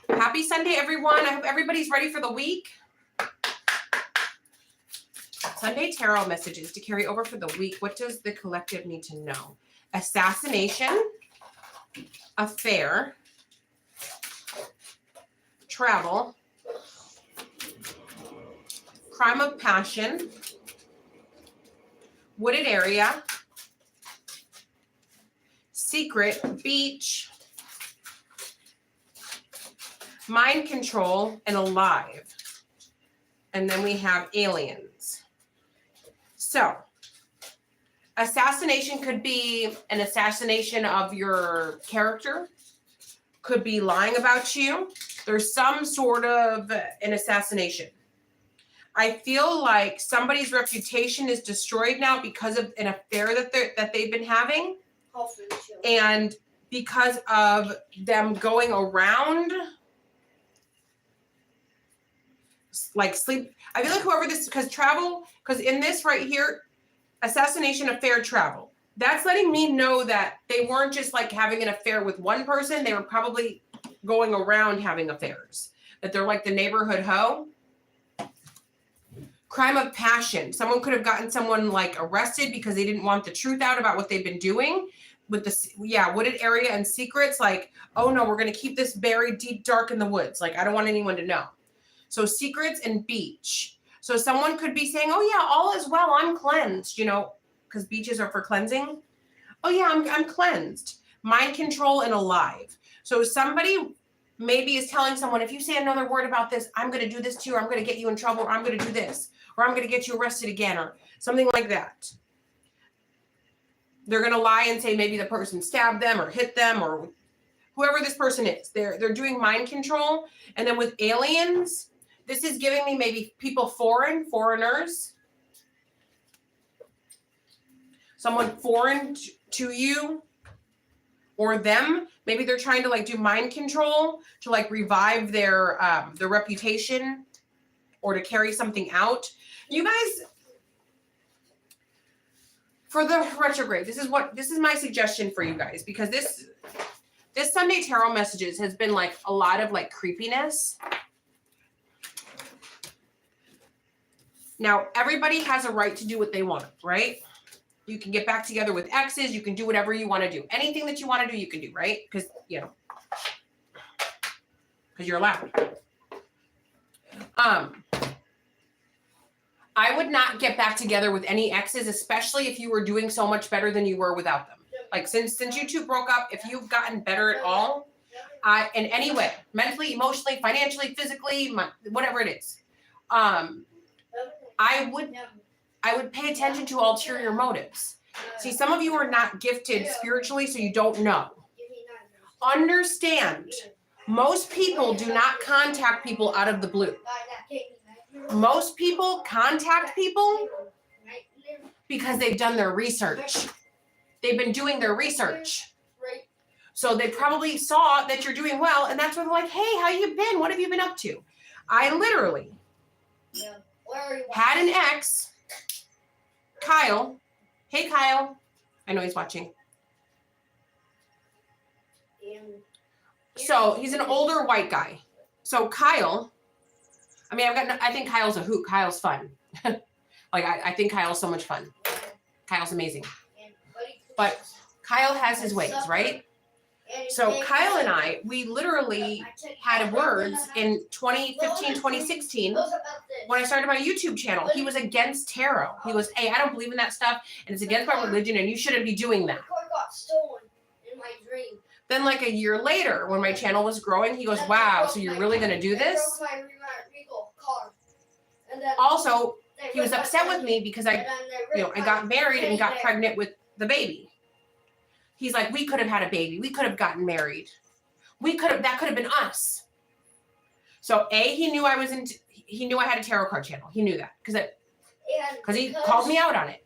Happy Sunday, everyone. I hope everybody's ready for the week. Sunday tarot messages to carry over for the week. What does the collective need to know? Assassination, affair, travel, crime of passion, wooded area, secret, beach, mind control, and alive. And then we have aliens. So, assassination could be an assassination of your character, could be lying about you. There's some sort of an assassination. I feel like somebody's reputation is destroyed now because of an affair that they've been having. And because of them going around like sleep. I feel like whoever this, because in this right here, assassination, affair, travel. That's letting me know that they weren't just like having an affair with one person. They were probably going around having affairs. That they're like the neighborhood hoe. Crime of passion. Someone could have gotten someone like arrested because they didn't want the truth out about what they've been doing. With wooded area and secrets. Like, oh no, we're going to keep this buried deep, dark in the woods. Like, I don't want anyone to know. So secrets and beach. So someone could be saying, oh yeah, all is well. I'm cleansed, because beaches are for cleansing. Oh yeah, I'm cleansed. Mind control and alive. So somebody maybe is telling someone, if you say another word about this, I'm going to do this to you, or I'm going to get you in trouble, or I'm going to do this, or I'm going to get you arrested again, or something like that. They're going to lie and say maybe the person stabbed them or hit them or whoever this person is. They're doing mind control. And then with aliens, this is giving me maybe people foreigners. Someone foreign to you or them. Maybe they're trying to like do mind control to like revive their reputation or to carry something out. You guys, for the retrograde, this is my suggestion for you guys, because this Sunday tarot messages has been like a lot of like creepiness. Now, everybody has a right to do what they want, right? You can get back together with exes. You can do whatever you want to do. Anything that you want to do, you can do, right? Because, because you're allowed. I would not get back together with any exes, especially if you were doing so much better than you were without them. Like since you two broke up, if you've gotten better at all, in any way, mentally, emotionally, financially, physically, whatever it is, I would pay attention to ulterior motives. See, some of you are not gifted spiritually, so you don't know. Understand, most people do not contact people out of the blue. Most people contact people because they've done their research. They've been doing their research. So they probably saw that you're doing well, and that's when they're like, hey, how you been? What have you been up to? I literally had an ex, Kyle. Hey, Kyle. I know he's watching. So he's an older white guy. So Kyle, I mean, I think Kyle's a hoot. Kyle's fun. Like, I think Kyle's so much fun. Kyle's amazing. But Kyle has his ways, right? So Kyle and I, we literally had words in 2015, 2016 when I started my YouTube channel. He was against tarot. He was, hey, I don't believe in that stuff, and it's against my religion, and you shouldn't be doing that. The car got stolen in my dream. Then like a year later, when my channel was growing, he goes, wow, so you're really going to do this? Also, he was upset with me because I got married and got pregnant with the baby. He's like, we could have had a baby. We could have gotten married. That could have been us. So he knew he knew I had a tarot card channel. He knew that because he called me out on it.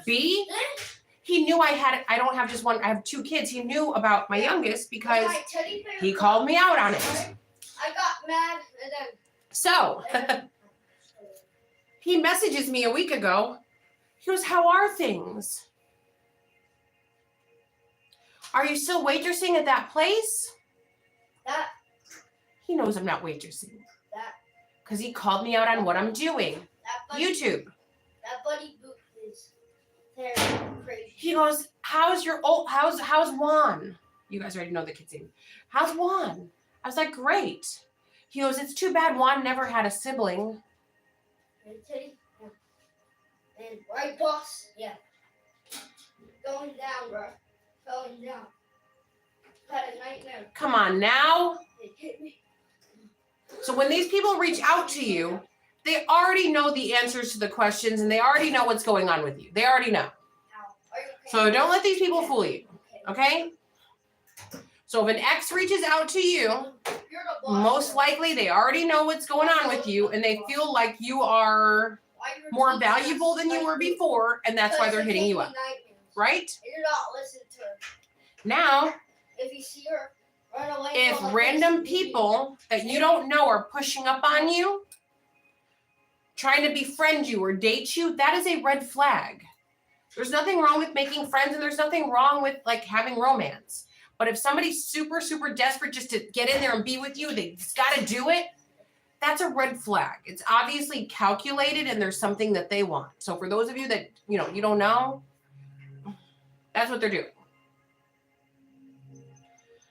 B, he knew I don't have just one, I have 2 kids. He knew about my youngest because he called me out on it. I got mad and then. So he messages me a week ago. He goes, how are things? Are you still waitressing at that place? He knows I'm not waitressing. Because he called me out on what I'm doing. YouTube. That buddy book is very crazy. He goes, how's Juan? You guys already know the kid's name. How's Juan? I was like, great. He goes, it's too bad Juan never had a sibling. And right, boss? Yeah. Going down, bro. Going down. Had a nightmare. Come on now. It hit me. So when these people reach out to you, they already know the answers to the questions and they already know what's going on with you. They already know. So don't let these people fool you. Okay? So if an ex reaches out to you, most likely they already know what's going on with you and they feel like you are more valuable than you were before, and that's why they're hitting you up. Right? You're not listening to her. Now, if you see her, run away. if random people that you don't know are pushing up on you, trying to befriend you or date you, that is a red flag. There's nothing wrong with making friends and there's nothing wrong with like having romance. But if somebody's super, super desperate just to get in there and be with you, they just got to do it, that's a red flag. It's obviously calculated and there's something that they want. So for those of you that, you don't know, that's what they're doing.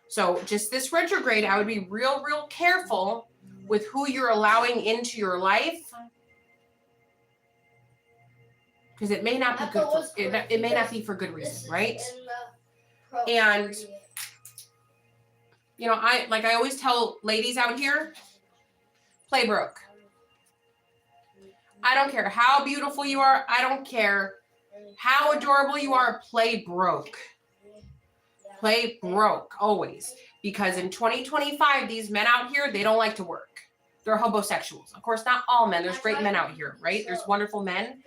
So just this retrograde, I would be real, real careful with who you're allowing into your life. Because it may not be good. It may not be for good reason, right? And I always tell ladies out here, play broke. I don't care how beautiful you are. I don't care how adorable you are. Play broke. Play broke always. Because in 2025, these men out here, they don't like to work. They're homosexuals. Of course, not all men. There's great men out here, right? There's wonderful men.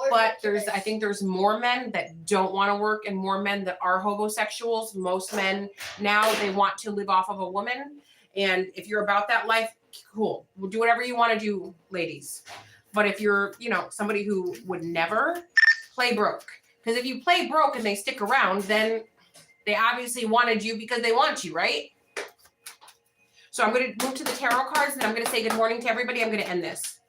But I think there's more men that don't want to work and more men that are homosexuals. Most men now, they want to live off of a woman. And if you're about that life, cool. We'll do whatever you want to do, ladies. But if you're, somebody who would never, play broke. Because if you play broke and they stick around, then they obviously wanted you because they want you, right? So I'm going to move to the tarot cards and I'm going to say good morning to everybody. I'm going to end this.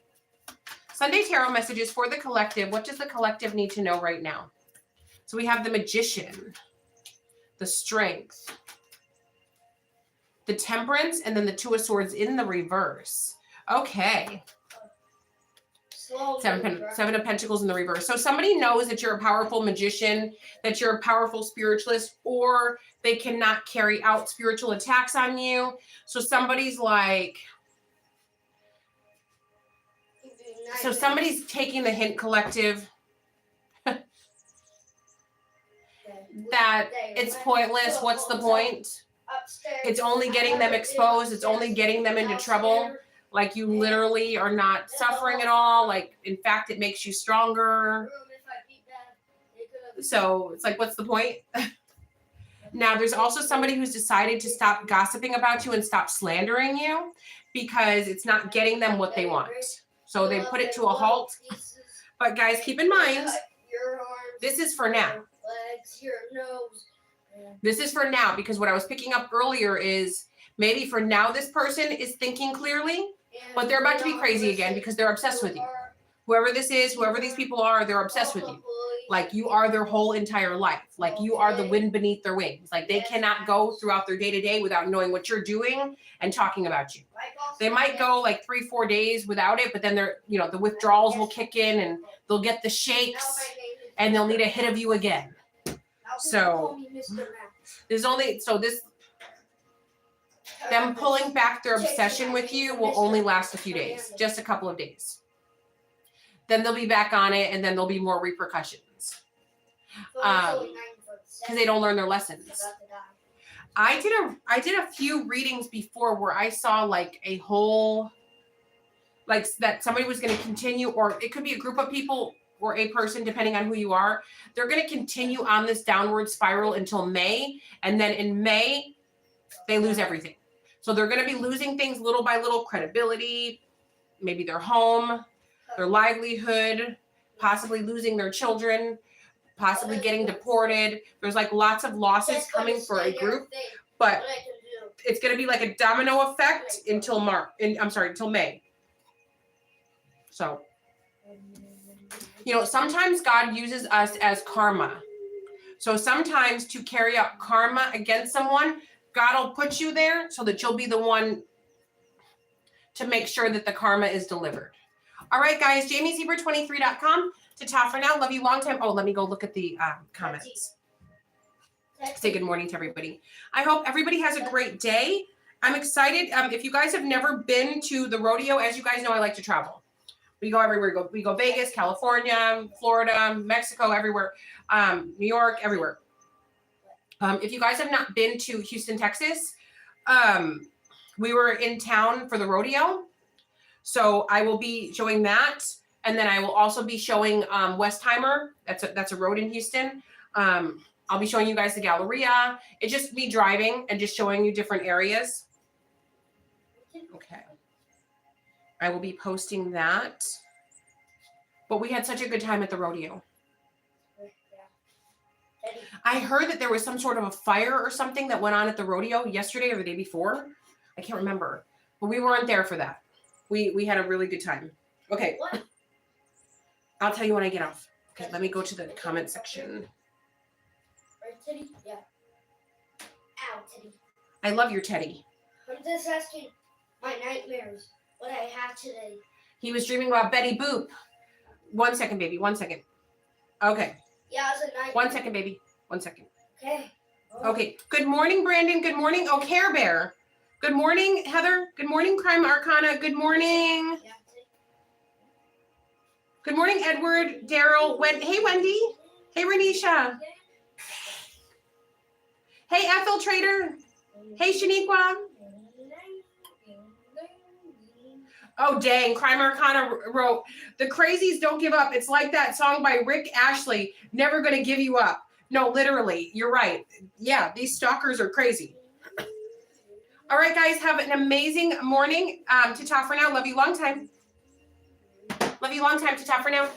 Sunday tarot messages for the collective. What does the collective need to know right now? So we have the Magician, the Strength, the Temperance, and then the Two of Swords in the reverse. Okay. Seven of Pentacles in the reverse. So somebody knows that you're a powerful magician, that you're a powerful spiritualist, or they cannot carry out spiritual attacks on you. So somebody's taking the hint, collective, that it's pointless. What's the point? It's only getting them exposed. It's only getting them into trouble. Like you literally are not suffering at all. Like, in fact, it makes you stronger. So it's like, what's the point? Now, there's also somebody who's decided to stop gossiping about you and stop slandering you because it's not getting them what they want. So they put it to a halt. But guys, keep in mind, this is for now. This is for now, because what I was picking up earlier is maybe for now this person is thinking clearly, but they're about to be crazy again because they're obsessed with you. Whoever this is, whoever these people are, they're obsessed with you. Like you are their whole entire life. Like you are the wind beneath their wings. Like they cannot go throughout their day-to-day without knowing what you're doing and talking about you. They might go like 3-4 days without it, but then they're, you know, the withdrawals will kick in and they'll get the shakes and they'll need a hit of you again. So there's only, so this, them pulling back their obsession with you will only last a few days, just a couple of days. Then they'll be back on it and then there'll be more repercussions. Because they don't learn their lessons. I did a few readings before where I saw like a whole, like that somebody was going to continue, or it could be a group of people or a person, depending on who you are. They're going to continue on this downward spiral until May. And then in May, they lose everything. So they're going to be losing things little by little, credibility, maybe their home, their livelihood, possibly losing their children, possibly getting deported. There's like lots of losses coming for a group, but it's going to be like a domino effect until until May. So, you know, sometimes God uses us as karma. So sometimes to carry out karma against someone, God will put you there so that you'll be the one to make sure that the karma is delivered. All right, guys, jamiezebra23.com. To top for now. Love you long time. Oh, let me go look at the comments. Say good morning to everybody. I hope everybody has a great day. I'm excited. If you guys have never been to the rodeo, as you guys know, I like to travel. We go everywhere. We go Vegas, California, Florida, Mexico, everywhere. New York, everywhere. If you guys have not been to Houston, Texas, we were in town for the rodeo. So I will be showing that. And then I will also be showing Westheimer. That's a road in Houston. I'll be showing you guys the Galleria. It's just me driving and just showing you different areas. Okay. I will be posting that. But we had such a good time at the rodeo. I heard that there was some sort of a fire or something that went on at the rodeo yesterday or the day before. I can't remember. But we weren't there for that. We had a really good time. Okay. What? I'll tell you when I get off. Okay, let me go to the comment section. Teddy? Yeah. Ow, Teddy. I love your Teddy. I'm just asking my nightmares, what I have today. He was dreaming about Betty Boop. 1 second, baby. 1 second. Okay. Yeah, it's a nightmare. 1 second, baby. 1 second. Okay. Oh. Okay. Good morning, Brandon. Good morning. Oh, Care Bear. Good morning, Heather. Good morning, Crime Arcana. Good morning. Yeah. Good morning, Edward, Daryl, hey, Wendy. Hey, Renisha. Hey, Ethel Trader. Hey, Shaniqua. Oh, dang. Crime Arcana wrote, the crazies don't give up. It's like that song by Rick Ashley, Never Gonna Give You Up. No, literally. You're right. Yeah, these stalkers are crazy. All right, guys. Have an amazing morning. To talk for now. Love you long time. Love you long time. To top for now.